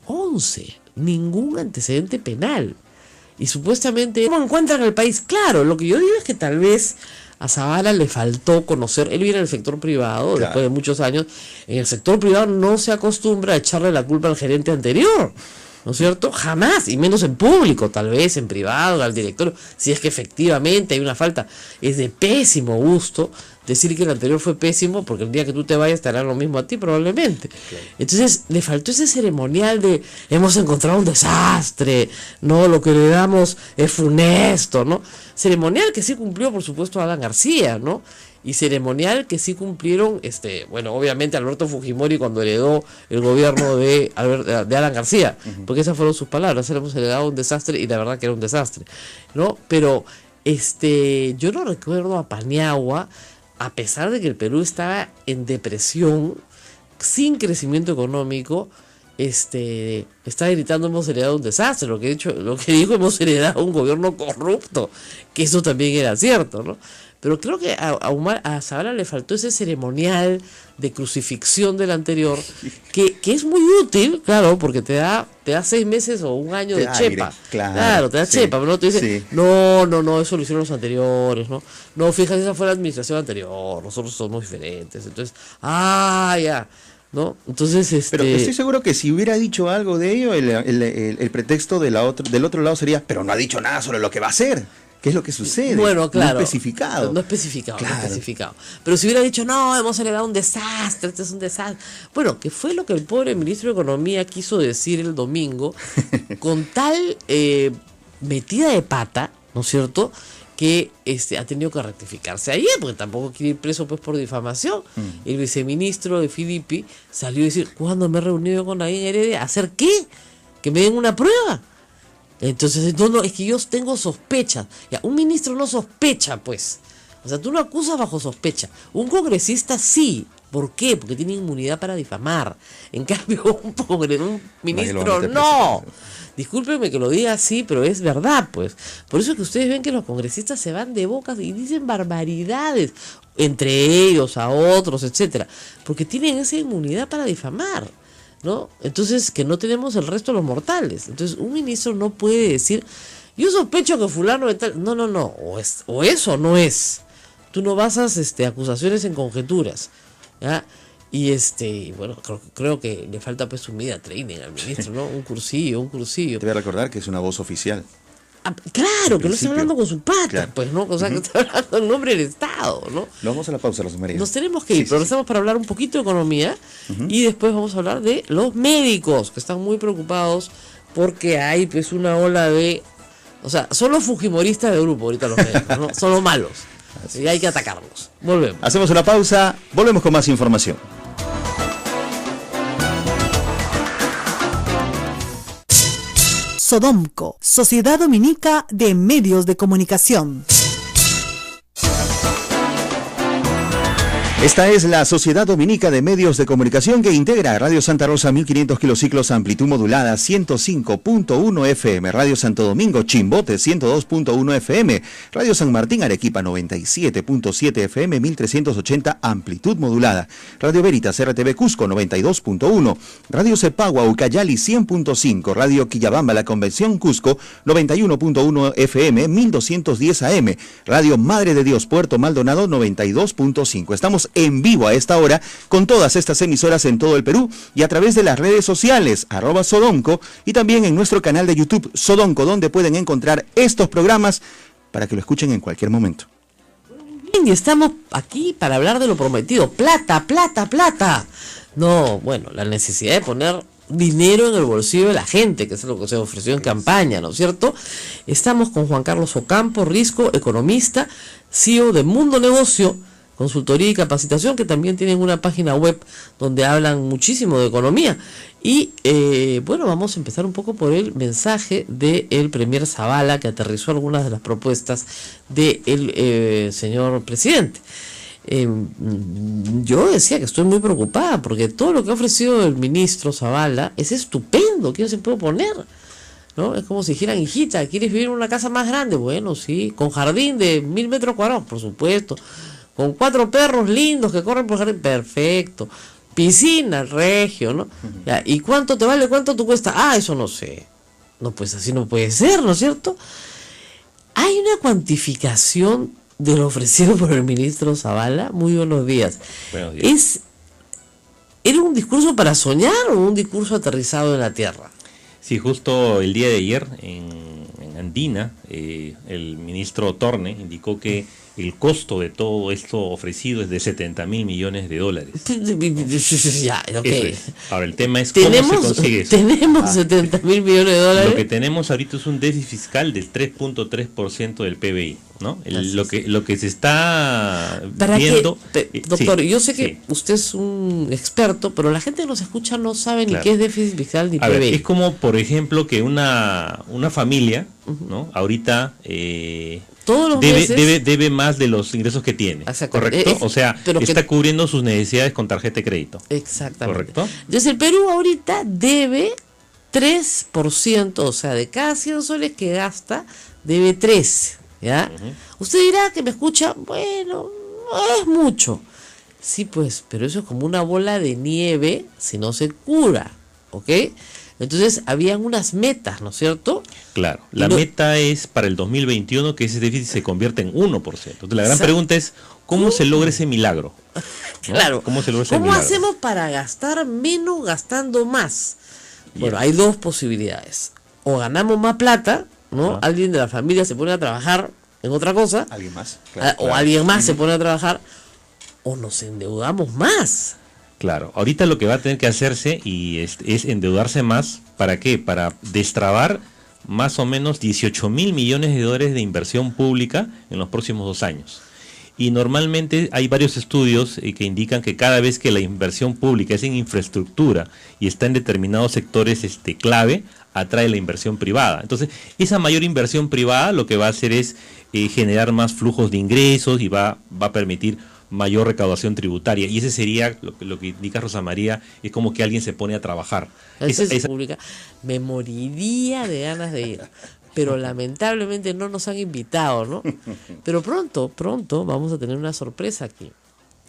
11, ningún antecedente penal. Y supuestamente, ¿cómo encuentran el país? Claro, lo que yo digo es que tal vez a Zavala le faltó conocer, él viene del sector privado, claro, después de muchos años. En el sector privado no se acostumbra a echarle la culpa al gerente anterior, ¿no es cierto? Jamás, y menos en público, tal vez en privado, al directorio, si es que efectivamente hay una falta. Es de pésimo gusto decir que el anterior fue pésimo, porque el día que tú te vayas te harán lo mismo a ti probablemente. Claro. Entonces le faltó ese ceremonial de hemos encontrado un desastre, no, lo que le damos es funesto, ¿no? Ceremonial que sí cumplió, por supuesto, Alan García, ¿no? Y ceremonial que sí cumplieron, bueno, obviamente Alberto Fujimori cuando heredó el gobierno de Alan García, porque esas fueron sus palabras, hemos heredado un desastre, y la verdad que era un desastre, ¿no? Pero yo no recuerdo a Paniagua, a pesar de que el Perú estaba en depresión, sin crecimiento económico, está gritando hemos heredado un desastre. Lo que dijo hemos heredado un gobierno corrupto, que eso también era cierto, ¿no? Pero creo que a Zavala le faltó ese ceremonial de crucifixión del anterior, que es muy útil, claro, porque te da 6 meses o un año de chepa. Claro, te da chepa, pero no te dice, no, eso lo hicieron los anteriores, ¿no? No, fíjate, esa fue la administración anterior, nosotros somos diferentes. Entonces, ya, ¿no? Entonces, Pero estoy seguro que si hubiera dicho algo de ello, el pretexto del otro lado sería, pero no ha dicho nada sobre lo que va a hacer. ¿Qué es lo que sucede? Bueno, claro. No especificado. No especificado. Pero si hubiera dicho, no, hemos heredado un desastre, este es un desastre. Bueno, que fue lo que el pobre ministro de Economía quiso decir el domingo, con tal metida de pata, ¿no es cierto?, que ha tenido que rectificarse ayer, porque tampoco quiere ir preso pues por difamación. El viceministro de Filippi salió a decir, ¿cuándo me he reunido con alguien Heredia? ¿Hacer qué? ¿Que me den una prueba? Entonces, no, es que yo tengo sospechas. Ya, un ministro no sospecha, pues. O sea, tú lo acusas bajo sospecha. Un congresista sí. ¿Por qué? Porque tiene inmunidad para difamar. En cambio, un ministro no. Discúlpenme que lo diga así, pero es verdad, pues. Por eso es que ustedes ven que los congresistas se van de bocas y dicen barbaridades, entre ellos, a otros, etcétera, porque tienen esa inmunidad para difamar, ¿no? Entonces, que no tenemos el resto de los mortales. Entonces, un ministro no puede decir, yo sospecho que fulano de tal. No, o eso no es. Tú no basas acusaciones en conjeturas, ¿ya? Y bueno, creo que le falta pues un media training al ministro, ¿no? Un cursillo. Te voy a recordar que es una voz oficial. Claro, que no está hablando con su pata, claro, pues, ¿no? O sea, que está hablando en nombre del Estado, ¿no? Nos vamos a la pausa, Rosa María. Nos tenemos que ir, pero regresamos para hablar un poquito de economía y después vamos a hablar de los médicos, que están muy preocupados porque hay pues una ola de... O sea, son los fujimoristas del grupo ahorita los médicos, ¿no? Son los malos. Y hay que atacarlos. Volvemos. Hacemos una pausa, volvemos con más información. Sodomco, Sociedad Dominica de Medios de Comunicación. Esta es la Sociedad Dominica de Medios de Comunicación que integra Radio Santa Rosa 1500 kilociclos amplitud modulada 105.1 FM, Radio Santo Domingo Chimbote 102.1 FM, Radio San Martín Arequipa 97.7 FM 1380 amplitud modulada, Radio Veritas RTV Cusco 92.1, Radio Cepagua Ucayali 100.5, Radio Quillabamba La Convención Cusco 91.1 FM 1210 AM, Radio Madre de Dios Puerto Maldonado 92.5. Estamos en vivo a esta hora con todas estas emisoras en todo el Perú y a través de las redes sociales @Sodomco y también en nuestro canal de YouTube Sodomco, donde pueden encontrar estos programas para que lo escuchen en cualquier momento. Bien, y estamos aquí para hablar de lo prometido. Plata, plata, plata. No, bueno, la necesidad de poner dinero en el bolsillo de la gente, que es lo que se ofreció en campaña, ¿no es cierto? Estamos con Juan Carlos Ocampo Risco, economista, CEO de Mundo Negocio, consultoría y capacitación, que también tienen una página web donde hablan muchísimo de economía. Y bueno, vamos a empezar un poco por el mensaje del premier Zavala, que aterrizó algunas de las propuestas del señor presidente. Yo decía que estoy muy preocupada, porque todo lo que ha ofrecido el ministro Zavala es estupendo. ¿Quién se puede oponer? ¿No? Es como si dijeran, hijita, ¿quieres vivir en una casa más grande? Bueno, sí, con jardín de 1000 metros cuadrados, por supuesto. Con 4 perros lindos que corren por el jardín, perfecto. Piscina, regio, ¿no? Ya, ¿y cuánto te vale? ¿Cuánto te cuesta? Ah, eso no sé. No, pues así no puede ser, ¿no es cierto? Hay una cuantificación de lo ofrecido por el ministro Zavala. Muy buenos días. Buenos días. ¿Era un discurso para soñar o un discurso aterrizado en la tierra? Sí, justo el día de ayer en Andina, el ministro Torne indicó que el costo de todo esto ofrecido es de 70.000 millones de dólares. Ya, okay. Ahora, el tema es cómo se consigue eso. Tenemos 70.000 millones de dólares. Lo que tenemos ahorita es un déficit fiscal del 3.3% del PBI, ¿no? Lo que se está viendo... Doctor, yo sé que usted es un experto, pero la gente que nos escucha no sabe ni qué es déficit fiscal ni PBI. Ver, es como, por ejemplo, que una familia, ¿no? Ahorita... todos los meses debe más de los ingresos que tiene, ¿correcto? O sea, está cubriendo sus necesidades con tarjeta de crédito. Exactamente. ¿Correcto? Entonces el Perú ahorita debe 3%, o sea, de cada 100 soles que gasta, debe 3, ¿ya? Usted dirá que me escucha, bueno, no es mucho. Sí, pues, pero eso es como una bola de nieve si no se cura, ¿ok? Entonces, habían unas metas, ¿no es cierto? Claro, la meta es para el 2021 que ese déficit se convierta en 1%. Entonces, la gran pregunta es, ¿cómo se logra ese milagro? ¿No? Claro. ¿Cómo se logra ese milagro? ¿Cómo hacemos para gastar menos gastando más? Bueno, hay dos posibilidades. O ganamos más plata, ¿no? Alguien de la familia se pone a trabajar en otra cosa. Alguien más. O alguien más se pone a trabajar. O nos endeudamos más. Claro, ahorita lo que va a tener que hacerse es endeudarse más. ¿Para qué? Para destrabar más o menos 18.000 millones de dólares de inversión pública en los próximos 2 años. Y normalmente hay varios estudios que indican que cada vez que la inversión pública es en infraestructura y está en determinados sectores clave, atrae la inversión privada. Entonces, esa mayor inversión privada lo que va a hacer es generar más flujos de ingresos y va a permitir mayor recaudación tributaria, y ese sería lo que indica Rosa María, es como que alguien se pone a trabajar. Esa pública, me moriría de ganas de ir, pero lamentablemente no nos han invitado, ¿no? Pero pronto vamos a tener una sorpresa aquí.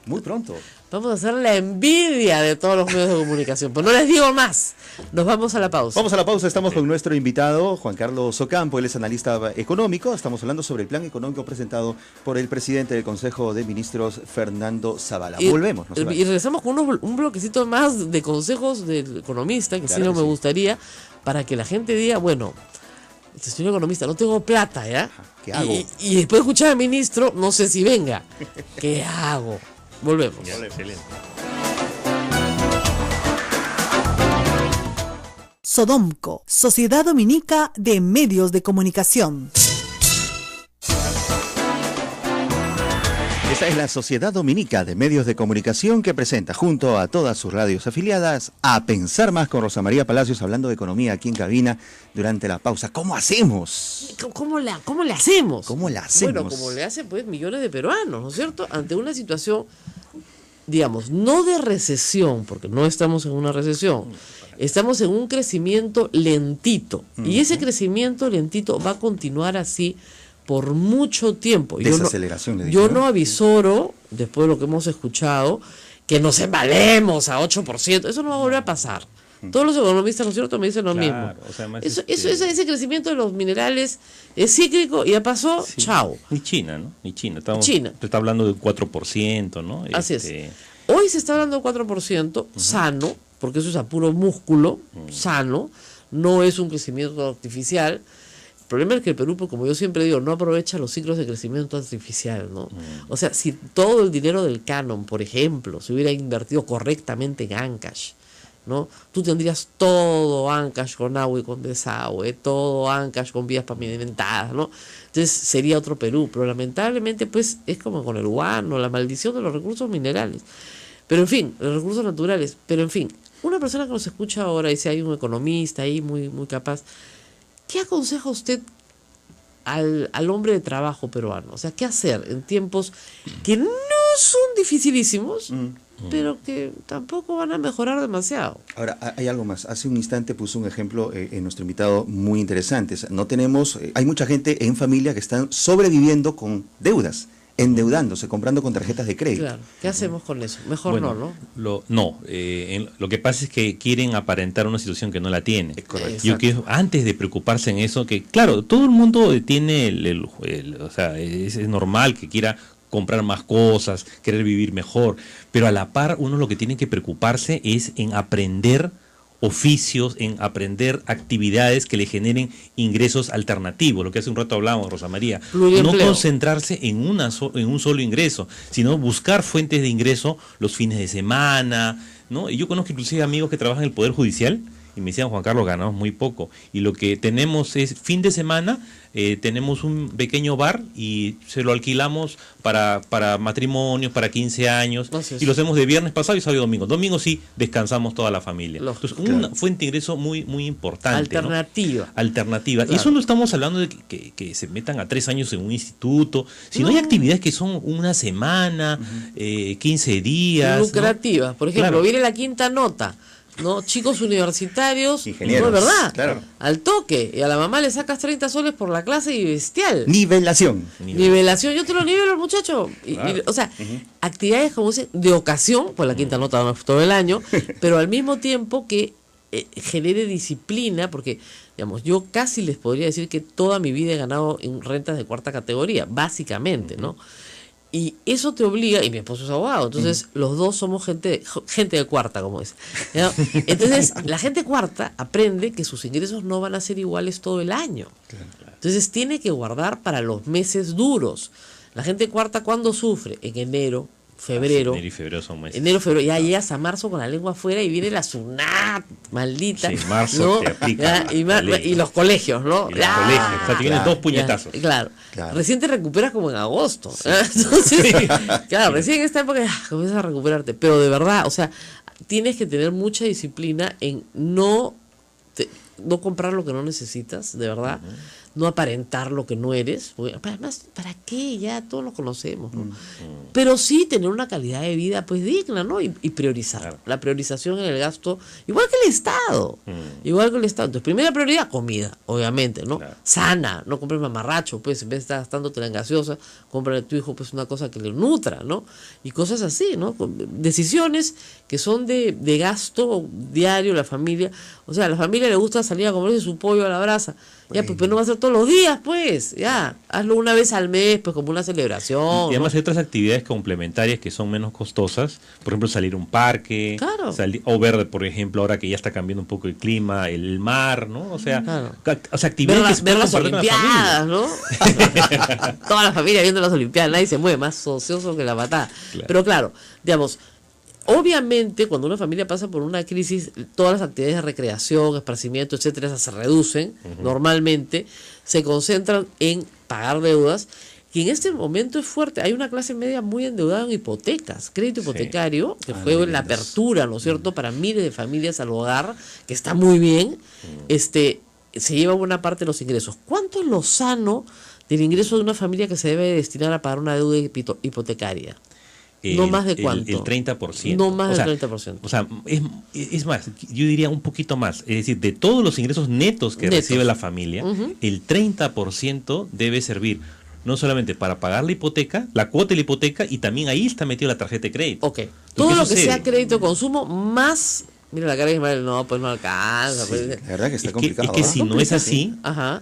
Muy pronto. Vamos a hacer la envidia de todos los medios de comunicación. Pues no les digo más. Nos vamos a la pausa. Vamos a la pausa. Estamos con nuestro invitado, Juan Carlos Ocampo. Él es analista económico. Estamos hablando sobre el plan económico presentado por el presidente del Consejo de Ministros, Fernando Zavala. Volvemos. Y regresamos con un bloquecito más de consejos del economista, que claro, sí no me gustaría, para que la gente diga, bueno, soy un economista, no tengo plata, ¿ya? ¿Qué hago? Y después de escuchar al ministro, no sé si venga. ¿Qué hago? Volvemos. Excelente. Sodomco, Sociedad Dominica de Medios de Comunicación. Esta es la Sociedad Dominica de Medios de Comunicación que presenta junto a todas sus radios afiliadas a Pensar Más con Rosa María Palacios, hablando de economía aquí en cabina durante la pausa. ¿Cómo hacemos? ¿Cómo le hacemos? ¿Cómo la hacemos? Bueno, como le hacen pues millones de peruanos, ¿no es cierto? Ante una situación, digamos, no de recesión, porque no estamos en una recesión, estamos en un crecimiento lentito. Y ese crecimiento lentito va a continuar así por mucho tiempo. Desaceleración, yo no avisoro, después de lo que hemos escuchado, que nos embalemos a 8%. Eso no va a volver a pasar. Todos los economistas, ¿no es cierto?, me dicen lo mismo. O sea, además Ese crecimiento de los minerales es cíclico y ya pasó, sí. chao. Ni China, ¿no? Ni China. China. Se está hablando del 4%, ¿no? Así es. Hoy se está hablando del 4%, sano, porque eso es a puro músculo, sano, no es un crecimiento artificial. El problema es que el Perú, pues, como yo siempre digo, no aprovecha los ciclos de crecimiento artificial, ¿no? O sea, si todo el dinero del canon, por ejemplo, se hubiera invertido correctamente en Ancash, ¿no? Tú tendrías todo Ancash con agua y con desagüe, todo Ancash con vías pavimentadas, ¿no? Entonces sería otro Perú, pero lamentablemente pues es como con el guano, la maldición de los recursos minerales. Pero en fin, los recursos naturales, pero en fin, una persona que nos escucha ahora y si hay un economista ahí muy, muy capaz, ¿qué aconseja usted al hombre de trabajo peruano? O sea, ¿qué hacer en tiempos que no son dificilísimos, pero que tampoco van a mejorar demasiado? Ahora, hay algo más. Hace un instante puso un ejemplo en nuestro invitado muy interesante. No tenemos, hay mucha gente en familia que están sobreviviendo con deudas, endeudándose, comprando con tarjetas de crédito. Claro. ¿Qué hacemos con eso? Mejor Bueno, ¿no? Lo que pasa es que quieren aparentar una situación que no la tienen. Correcto. Yo quiero, antes de preocuparse en eso, que claro, todo el mundo tiene o sea, es normal que quiera comprar más cosas, querer vivir mejor, pero a la par uno lo que tiene que preocuparse es en aprender oficios, en aprender actividades que le generen ingresos alternativos, lo que hace un rato hablábamos, Rosa María. No concentrarse en un solo ingreso, sino buscar fuentes de ingreso los fines de semana, ¿no? Y yo conozco inclusive amigos que trabajan en el Poder Judicial y me decían, Juan Carlos, ganamos muy poco, y lo que tenemos es fin de semana, tenemos un pequeño bar y se lo alquilamos para matrimonios, para 15 años, y lo hacemos de viernes pasado y sábado y domingo. Domingo sí descansamos toda la familia. Entonces, una fuente de ingreso muy, muy importante. Alternativa. ¿No? Alternativa. Claro. Y eso no estamos hablando de que se metan a 3 años en un instituto, sino hay actividades que son una semana, 15 días. Lucrativas. ¿No? Por ejemplo, Claro. viene la quinta nota, ¿no? Chicos universitarios, ingenieros, no es verdad, claro. Al toque, y a la mamá le sacas 30 soles por la clase y bestial. Nivelación. Nivelación, yo te lo nivelo, muchacho. Claro. O sea, actividades como dicen, de ocasión, pues la quinta nota no es todo el año, pero al mismo tiempo que genere disciplina, porque, digamos, yo casi les podría decir que toda mi vida he ganado en rentas de cuarta categoría, básicamente, ¿no? Y eso te obliga, y mi esposo es abogado, entonces los dos somos gente de cuarta, como dice. ¿No? Entonces, la gente cuarta aprende que sus ingresos no van a ser iguales todo el año. Entonces, tiene que guardar para los meses duros. La gente cuarta, ¿cuándo sufre? En enero, febrero. Enero y febrero son meses. Enero, febrero, ya llegas a marzo con la lengua afuera y viene la SUNAT, maldita. Sí, marzo ¿no? te aplica. Y los colegios, ¿no? Y los colegios, o sea, tienes dos puñetazos. Claro. Recién te recuperas como en agosto. Sí. Entonces, claro, recién en esta época comienzas a recuperarte. Pero de verdad, o sea, tienes que tener mucha disciplina en no comprar lo que no necesitas, de verdad. No aparentar lo que no eres. Además, ¿para qué? Ya todos lo conocemos, ¿no? Pero sí tener una calidad de vida pues digna, ¿no? Y priorizar. Claro. La priorización en el gasto, igual que el Estado. Igual que el Estado. Entonces, primera prioridad, comida, obviamente, ¿no? Claro. Sana, no compres mamarracho, pues en vez de estar gastándote en gaseosa, cómprale a tu hijo pues una cosa que le nutra, ¿no? Y cosas así, ¿no? Decisiones que son de gasto diario, la familia. O sea, a la familia le gusta salir a comerse su pollo a la brasa. Ya, pues, pero no va a ser todos los días, pues, ya, hazlo una vez al mes, pues como una celebración. Y además ¿no? hay otras actividades complementarias que son menos costosas, por ejemplo salir a un parque, claro. O ver, por ejemplo, ahora que ya está cambiando un poco el clima, el mar, ¿no? O sea, claro. Actividades ver las Olimpiadas, ¿no? Toda la familia viendo las Olimpiadas, nadie se mueve, más ocioso que la patada. Claro. Pero claro, digamos, obviamente, cuando una familia pasa por una crisis, todas las actividades de recreación, esparcimiento, etcétera, se reducen normalmente, se concentran en pagar deudas, que en este momento es fuerte. Hay una clase media muy endeudada en hipotecas, crédito hipotecario, que fue la apertura, ¿no es cierto?, para miles de familias al hogar, que está muy bien, se lleva buena parte de los ingresos. ¿Cuánto es lo sano del ingreso de una familia que se debe destinar a pagar una deuda hipotecaria? No más de cuánto. El 30%. No más del 30%. O sea, es más, yo diría un poquito más. Es decir, de todos los ingresos netos que recibe la familia, el 30% debe servir no solamente para pagar la hipoteca, la cuota de la hipoteca, y también ahí está metido la tarjeta de crédito. Ok. Todo lo que sea crédito de consumo más... Mira la cara de Ismael, no, pues no alcanza. Sí, pues. la verdad que está complicado. Es que si no es así,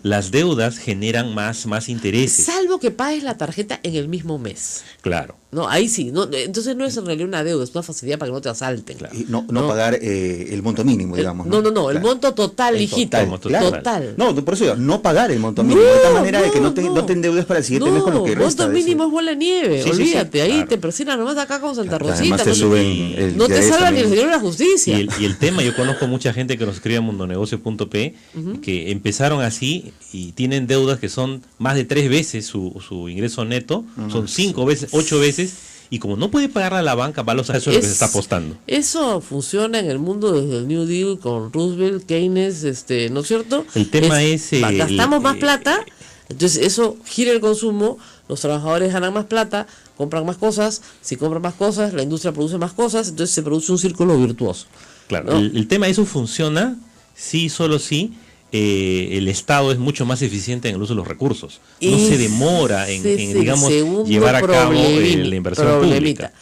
las deudas generan más intereses. Salvo que pagues la tarjeta en el mismo mes. Claro. No, ahí sí. No, entonces no es en realidad una deuda, es una facilidad para que no te asalten. Claro. Y no pagar el monto mínimo, digamos. No, claro. El monto total, hijito. Total. No, por eso digo, no pagar el monto mínimo. De tal manera de que no te endeudes para el siguiente mes con lo que resta. El monto mínimo es bola de nieve, olvídate. Ahí te persinan nomás acá con Santa Rosita. Además te suben no te salva ni el señor de la justicia. Y el tema, yo conozco mucha gente que nos escribe a mundonegocio.p que empezaron así y tienen deudas que son más de 3 veces su ingreso neto, son 5 veces, 8 veces, y como no puede pagarle a la banca, eso es lo que se está apostando. Eso funciona en el mundo desde el New Deal con Roosevelt, Keynes, ¿no es cierto? El tema es gastamos más plata, entonces eso gira el consumo, los trabajadores ganan más plata, compran más cosas, si compran más cosas, la industria produce más cosas, entonces se produce un círculo virtuoso. Claro, ¿no? el tema de eso funciona, sí, solo sí, el Estado es mucho más eficiente en el uso de los recursos. No se demora en digamos, llevar a cabo la inversión pública.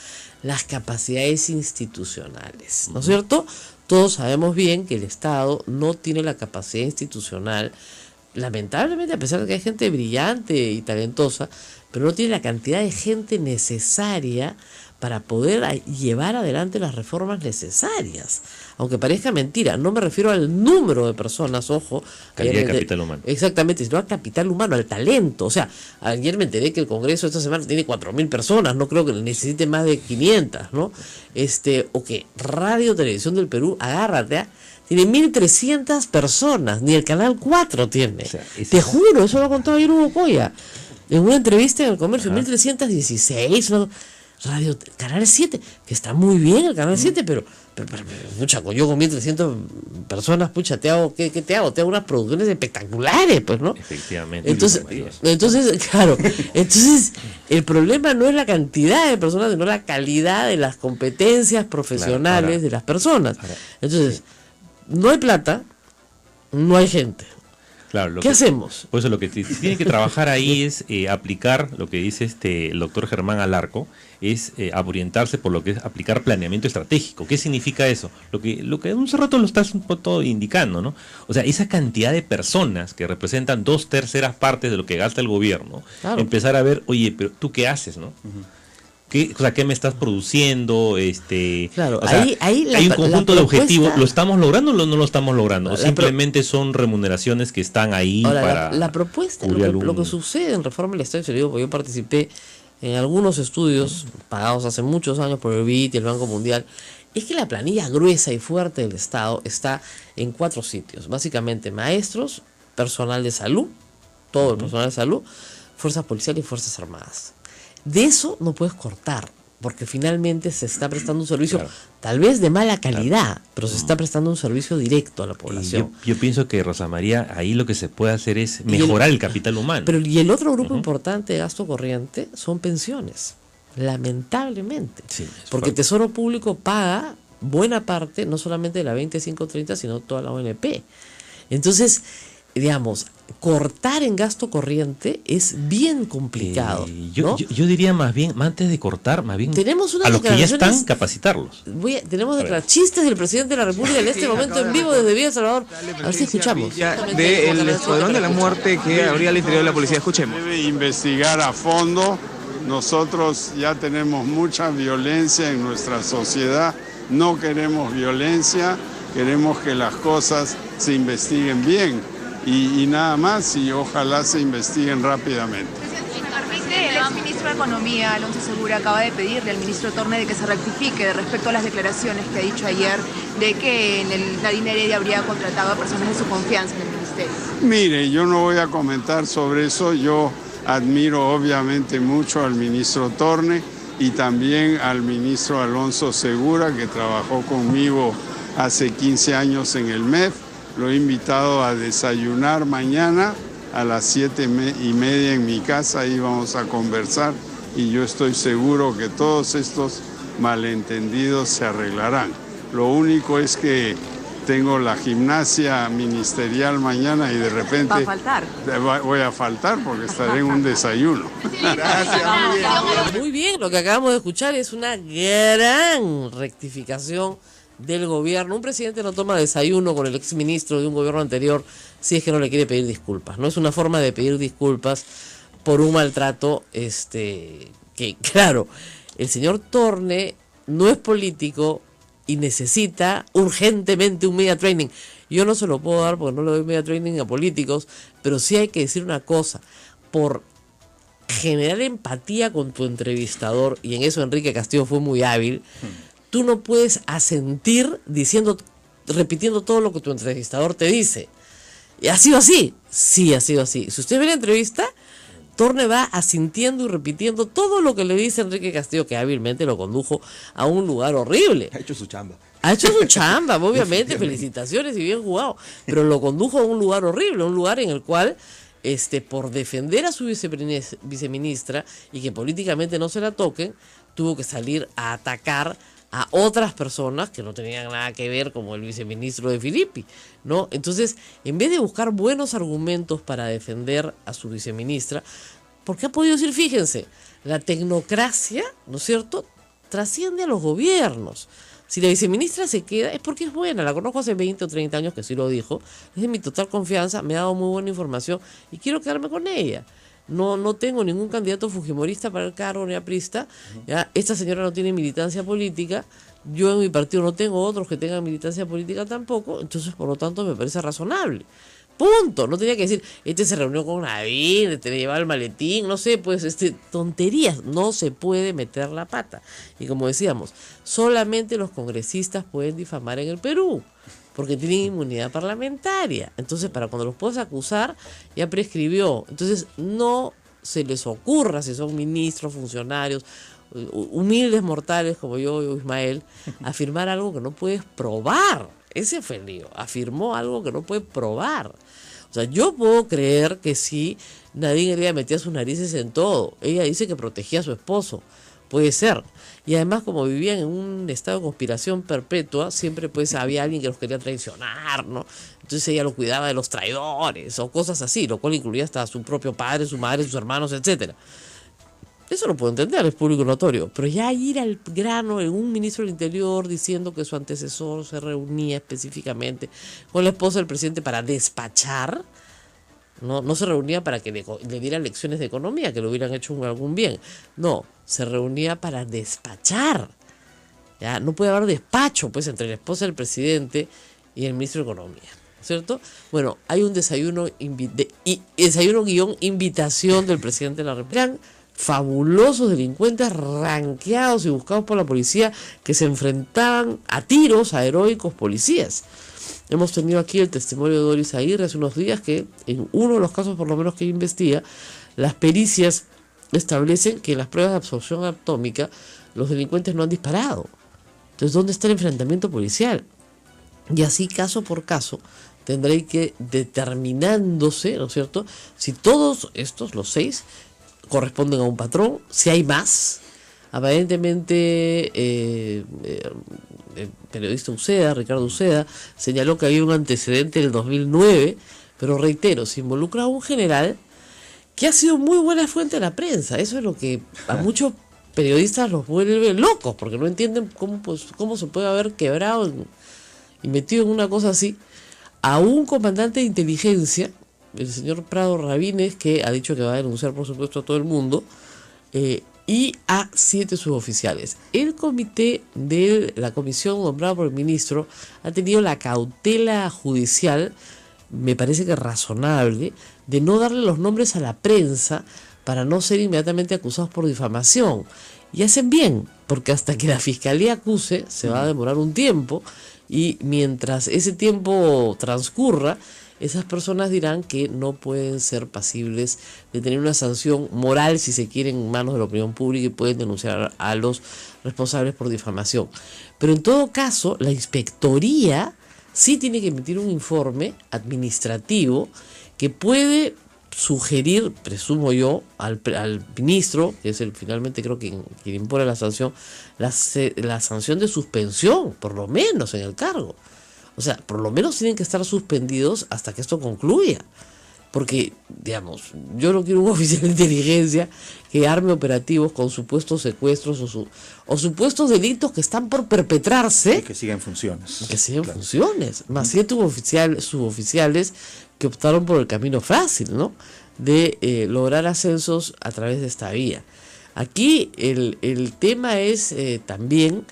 Las capacidades institucionales, ¿no es cierto? Todos sabemos bien que el Estado no tiene la capacidad institucional, lamentablemente, a pesar de que hay gente brillante y talentosa, pero no tiene la cantidad de gente necesaria para poder llevar adelante las reformas necesarias. Aunque parezca mentira, no me refiero al número de personas, ojo. Calidad de capital humano. Exactamente, sino al capital humano, al talento. O sea, ayer me enteré que el Congreso esta semana tiene 4.000 personas, no creo que necesite más de 500, ¿no? O que Radio Televisión del Perú, agárrate, tiene 1.300 personas, ni el Canal 4 tiene. O sea, te juro, eso lo ha contado ayer Hugo Coya, en una entrevista en El Comercio, 1.316, ¿no? Radio, Canal 7, que está muy bien el Canal 7, pero mucha, yo con 1.300 personas, pucha, ¿qué te hago? Te hago unas producciones espectaculares, pues, ¿no? Efectivamente. Entonces, claro, el problema no es la cantidad de personas, sino la calidad de las competencias profesionales de las personas. Entonces, no hay plata, no hay gente. Claro, ¿Qué hacemos? Pues lo que tiene que trabajar ahí es aplicar lo que dice el doctor Germán Alarco, es orientarse por lo que es aplicar planeamiento estratégico. ¿Qué significa eso? Lo que un rato lo estás un poco indicando, ¿no? O sea, esa cantidad de personas que representan 2/3 partes de lo que gasta el gobierno, empezar a ver, oye, pero ¿tú qué haces, no? ¿Qué me estás produciendo? Claro, o sea, hay un conjunto de objetivos. ¿Lo estamos logrando o no lo estamos logrando? ¿O simplemente son remuneraciones que están ahí para la propuesta, lo que sucede en Reforma del Estado, porque yo participé en algunos estudios pagados hace muchos años por el BID y el Banco Mundial, es que la planilla gruesa y fuerte del Estado está en 4 sitios. Básicamente maestros, personal de salud, todo el personal de salud, fuerzas policiales y fuerzas armadas. De eso no puedes cortar, porque finalmente se está prestando un servicio tal vez de mala calidad, pero se está prestando un servicio directo a la población. Yo pienso que, Rosa María, ahí lo que se puede hacer es mejorar el capital humano. Y el otro grupo importante de gasto corriente son pensiones, lamentablemente, porque el Tesoro Público paga buena parte, no solamente de la 2530, sino toda la ONP. Entonces, digamos, cortar en gasto corriente es bien complicado. Yo diría más bien, antes de cortar, más bien tenemos a los que ya están, capacitarlos. Tenemos chistes del presidente de la República en este momento en vivo desde Villa Salvador. A ver si escuchamos. Del Escuadrón de la Muerte que habría al interior de la policía. Escuchemos. Debe investigar a fondo. Nosotros ya tenemos mucha violencia en nuestra sociedad. No queremos violencia, queremos que las cosas se investiguen bien. Y nada más, y ojalá se investiguen rápidamente. El exministro de Economía, Alonso Segura, acaba de pedirle al ministro Torne de que se rectifique respecto a las declaraciones que ha dicho ayer de que Nadine Heredia habría contratado a personas de su confianza en el ministerio. Mire, yo no voy a comentar sobre eso. Yo admiro obviamente mucho al ministro Torne y también al ministro Alonso Segura, que trabajó conmigo hace 15 años en el MEF. Lo he invitado a desayunar mañana a las 7:30 en mi casa, ahí vamos a conversar y yo estoy seguro que todos estos malentendidos se arreglarán. Lo único es que tengo la gimnasia ministerial mañana y de repente... ¿Va a faltar? Voy a faltar porque estaré en un desayuno. Gracias. Muy bien, lo que acabamos de escuchar es una gran rectificación del gobierno. Un presidente no toma desayuno con el exministro de un gobierno anterior si es que no le quiere pedir disculpas. No es una forma de pedir disculpas por un maltrato, que claro, el señor Torne no es político y necesita urgentemente un media training. Yo no se lo puedo dar porque no le doy media training a políticos, pero sí hay que decir una cosa: por generar empatía con tu entrevistador, y en eso Enrique Castillo fue muy hábil, tú no puedes asentir repitiendo todo lo que tu entrevistador te dice. ¿Y ha sido así? Sí, ha sido así. Si usted ve la entrevista, Torne va asintiendo y repitiendo todo lo que le dice Enrique Castillo, que hábilmente lo condujo a un lugar horrible. Ha hecho su chamba. Ha hecho su chamba, obviamente, felicitaciones y bien jugado, pero lo condujo a un lugar horrible, un lugar en el cual, por defender a su viceministra y que políticamente no se la toquen, tuvo que salir a atacar a otras personas que no tenían nada que ver, como el viceministro de Filippi, ¿no? Entonces, en vez de buscar buenos argumentos para defender a su viceministra, porque ha podido decir, fíjense, la tecnocracia, ¿no es cierto?, trasciende a los gobiernos. Si la viceministra se queda, es porque es buena, la conozco hace 20 o 30 años, que sí lo dijo, es de mi total confianza, me ha dado muy buena información y quiero quedarme con ella. No tengo ningún candidato fujimorista para el cargo ni aprista. ¿Ya? Esta señora no tiene militancia política. Yo en mi partido no tengo otros que tengan militancia política tampoco. Entonces, por lo tanto, me parece razonable. Punto. No tenía que decir, se reunió con Navín, le llevaba el maletín, no sé, pues, tonterías. No se puede meter la pata. Y como decíamos, solamente los congresistas pueden difamar en el Perú, porque tienen inmunidad parlamentaria. Entonces, para cuando los puedas acusar, ya prescribió. Entonces, no se les ocurra, si son ministros, funcionarios, humildes mortales como yo y Ismael, afirmar algo que no puedes probar. Ese fue el lío. Afirmó algo que no puede probar. O sea, yo puedo creer que sí, Nadine Heredia metía sus narices en todo. Ella dice que protegía a su esposo. Puede ser. Y además, como vivían en un estado de conspiración perpetua, siempre pues había alguien que los quería traicionar, ¿no? Entonces ella lo cuidaba de los traidores o cosas así, lo cual incluía hasta a su propio padre, su madre, sus hermanos, etcétera. Eso lo puedo entender, es público notorio. Pero ya ir al grano en un ministro del Interior diciendo que su antecesor se reunía específicamente con la esposa del presidente para despachar, no se reunía para que le diera lecciones de economía, que le hubieran hecho algún bien. No, se reunía para despachar. Ya no puede haber despacho pues entre la esposa del presidente y el ministro de Economía, ¿cierto? Bueno, hay un desayuno guión invitación del presidente de la República. Eran fabulosos delincuentes ranqueados y buscados por la policía que se enfrentaban a tiros a heroicos policías. Hemos tenido aquí el testimonio de Doris Aguirre hace unos días que en uno de los casos por lo menos que investiga, las pericias establecen que en las pruebas de absorción atómica los delincuentes no han disparado. Entonces, ¿dónde está el enfrentamiento policial? Y así caso por caso tendré que determinándose, ¿no es cierto?, si todos estos, los 6, corresponden a un patrón, si hay más. Aparentemente el periodista Ricardo Uceda, señaló que había un antecedente del 2009, pero reitero, se involucra a un general que ha sido muy buena fuente de la prensa. Eso es lo que a muchos periodistas los vuelve locos, porque no entienden cómo se puede haber quebrado y metido en una cosa así a un comandante de inteligencia, el señor Prado Rabines, que ha dicho que va a denunciar por supuesto a todo el mundo, y a 7 suboficiales. El comité de la comisión nombrada por el ministro ha tenido la cautela judicial, me parece que razonable, de no darle los nombres a la prensa para no ser inmediatamente acusados por difamación. Y hacen bien, porque hasta que la fiscalía acuse se va a demorar un tiempo, y mientras ese tiempo transcurra, esas personas dirán que no pueden ser pasibles de tener una sanción moral, si se quiere, en manos de la opinión pública, y pueden denunciar a los responsables por difamación. Pero en todo caso, la inspectoría sí tiene que emitir un informe administrativo que puede sugerir, presumo yo, al ministro, que es el finalmente creo que quien impone la sanción, la sanción de suspensión, por lo menos en el cargo. O sea, por lo menos tienen que estar suspendidos hasta que esto concluya. Porque, digamos, yo no quiero un oficial de inteligencia que arme operativos con supuestos secuestros o supuestos delitos que están por perpetrarse. Y que sigan funciones. Que sigan funciones. Más siete suboficiales que optaron por el camino fácil, ¿no? De lograr ascensos a través de esta vía. Aquí el tema es también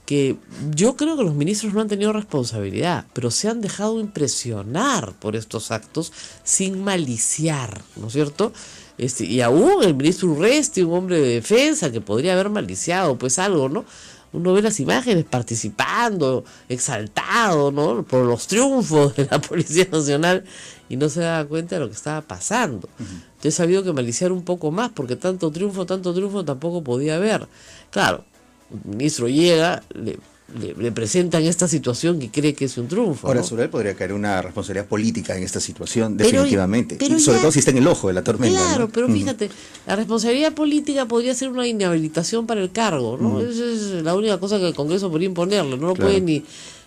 que yo creo que los ministros no han tenido responsabilidad, pero se han dejado impresionar por estos actos sin maliciar, ¿no es cierto? Y aún el ministro Urresti, un hombre de defensa que podría haber maliciado pues algo, ¿no? Uno ve las imágenes participando, exaltado, ¿no? Por los triunfos de la Policía Nacional y no se daba cuenta de lo que estaba pasando. Entonces ha habido que maliciar un poco más porque tanto triunfo tampoco podía haber. Claro, el ministro llega, le presentan esta situación y cree que es un triunfo. Ahora, ¿no? sobre él podría caer una responsabilidad política en esta situación, definitivamente. Pero y sobre ya, todo si está en el ojo de la tormenta. Claro, ¿no? pero fíjate, la responsabilidad política podría ser una inhabilitación para el cargo, ¿no? Esa es la única cosa que el Congreso podría imponerle, no lo puede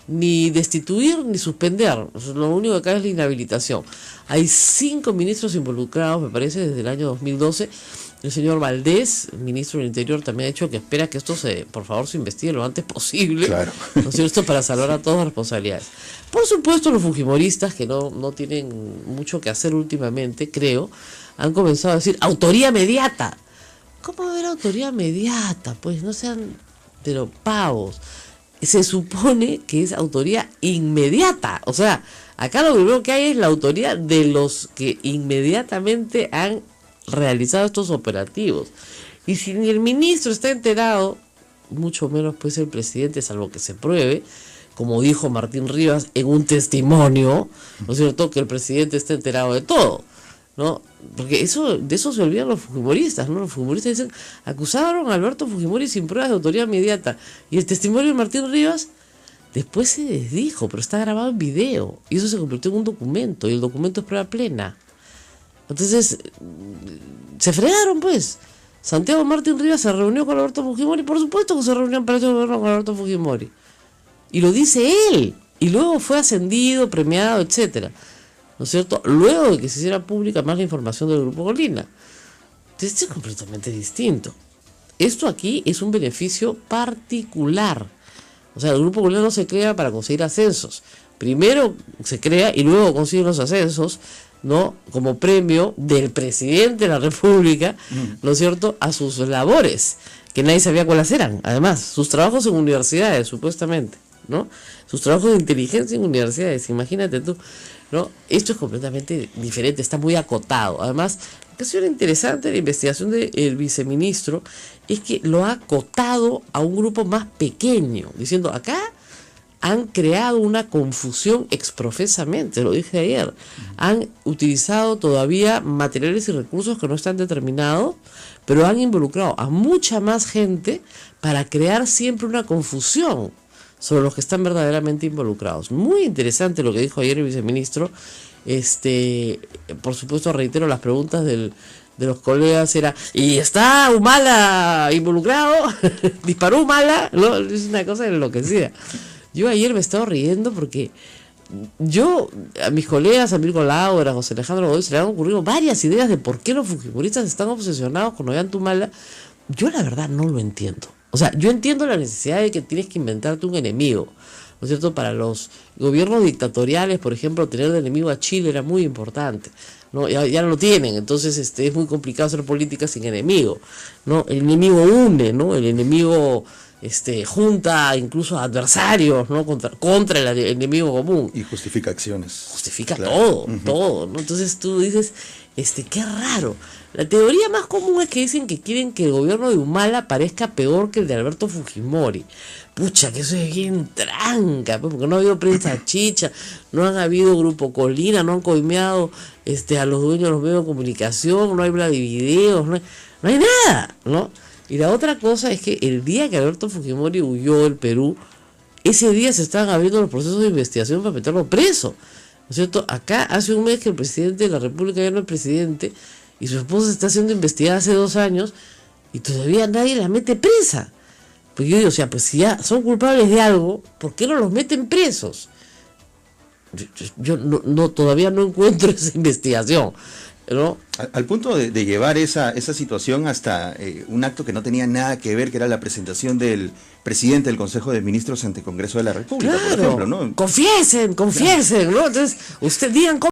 ni destituir ni suspender. Lo único que acá es la inhabilitación. Hay 5 ministros involucrados, me parece, desde el año 2012. El señor Valdés, ministro del Interior, también ha dicho que espera que esto por favor se investigue lo antes posible, claro. ¿no es cierto?, para salvar a todas las responsabilidades. Por supuesto, los fujimoristas, que no tienen mucho que hacer últimamente, creo, han comenzado a decir autoría mediata. ¿Cómo va a haber autoría mediata? Pues no sean, pero pavos. Se supone que es autoría inmediata. O sea, acá lo primero que hay es la autoría de los que inmediatamente han realizado estos operativos. Y si ni el ministro está enterado, mucho menos pues el presidente, salvo que se pruebe, como dijo Martín Rivas en un testimonio, ¿no es cierto?, que el presidente está enterado de todo, ¿no? Porque de eso se olvidan los fujimoristas, ¿no? Los fujimoristas dicen, acusaron a Alberto Fujimori sin pruebas de autoría inmediata. Y el testimonio de Martín Rivas después se desdijo, pero está grabado en video. Y eso se convirtió en un documento, y el documento es prueba plena. Entonces, se fregaron, pues. Santiago Martín Rivas se reunió con Alberto Fujimori, por supuesto que se reunió en Palacio de Gobierno con Alberto Fujimori. Y lo dice él. Y luego fue ascendido, premiado, etcétera. ¿No es cierto? Luego de que se hiciera pública más la información del Grupo Colina. Entonces, esto es completamente distinto. Esto aquí es un beneficio particular. O sea, el Grupo Colina no se crea para conseguir ascensos. Primero se crea y luego consigue los ascensos, ¿no?, como premio del presidente de la República, ¿no es cierto?, a sus labores, que nadie sabía cuáles eran, además, sus trabajos en universidades, supuestamente, ¿no?, sus trabajos de inteligencia en universidades, imagínate tú, ¿no? Esto es completamente diferente, está muy acotado. Además, lo que ha sido interesante de la investigación del viceministro es que lo ha acotado a un grupo más pequeño, diciendo, acá han creado una confusión exprofesamente, lo dije ayer. Han utilizado todavía materiales y recursos que no están determinados, pero han involucrado a mucha más gente para crear siempre una confusión sobre los que están verdaderamente involucrados. Muy interesante lo que dijo ayer el viceministro. Por supuesto, reitero, las preguntas de los colegas era, ¿y está Humala involucrado? ¿Disparó Humala? No, es una cosa enloquecida. Yo ayer me estaba riendo porque a mis colegas, a Mirko Laura, a José Alejandro Godoy, se le han ocurrido varias ideas de por qué los fujimoristas están obsesionados con Ollanta-Humala. Yo la verdad no lo entiendo. O sea, yo entiendo la necesidad de que tienes que inventarte un enemigo, ¿no es cierto? Para los gobiernos dictatoriales, por ejemplo, tener de enemigo a Chile era muy importante, ¿no? Ya no lo tienen, entonces es muy complicado hacer política sin enemigo, ¿no? El enemigo une, ¿no? El enemigo junta incluso adversarios, ¿no?, contra el enemigo común. Y justifica acciones. Justifica claro. todo, ¿no? Entonces tú dices, qué raro. La teoría más común es que dicen que quieren que el gobierno de Humala parezca peor que el de Alberto Fujimori. Pucha, que eso es bien tranca, pues, porque no ha habido prensa chicha, no han habido Grupo Colina, no han coimeado a los dueños de los medios de comunicación, no hay Vladivideos, no hay nada, ¿no? Y la otra cosa es que el día que Alberto Fujimori huyó del Perú, ese día se estaban abriendo los procesos de investigación para meterlo preso, ¿no es cierto? Acá hace un mes que el presidente de la República ya no es presidente y su esposa está siendo investigada hace 2 años y todavía nadie la mete presa. Pues yo digo, o sea, pues si ya son culpables de algo, ¿por qué no los meten presos? Yo todavía no encuentro esa investigación, ¿no? Al punto de llevar esa situación hasta un acto que no tenía nada que ver, que era la presentación del presidente del Consejo de Ministros ante el Congreso de la República, Claro, por ejemplo, ¿no? Confiesen, ¿no? Entonces, usted digan cómo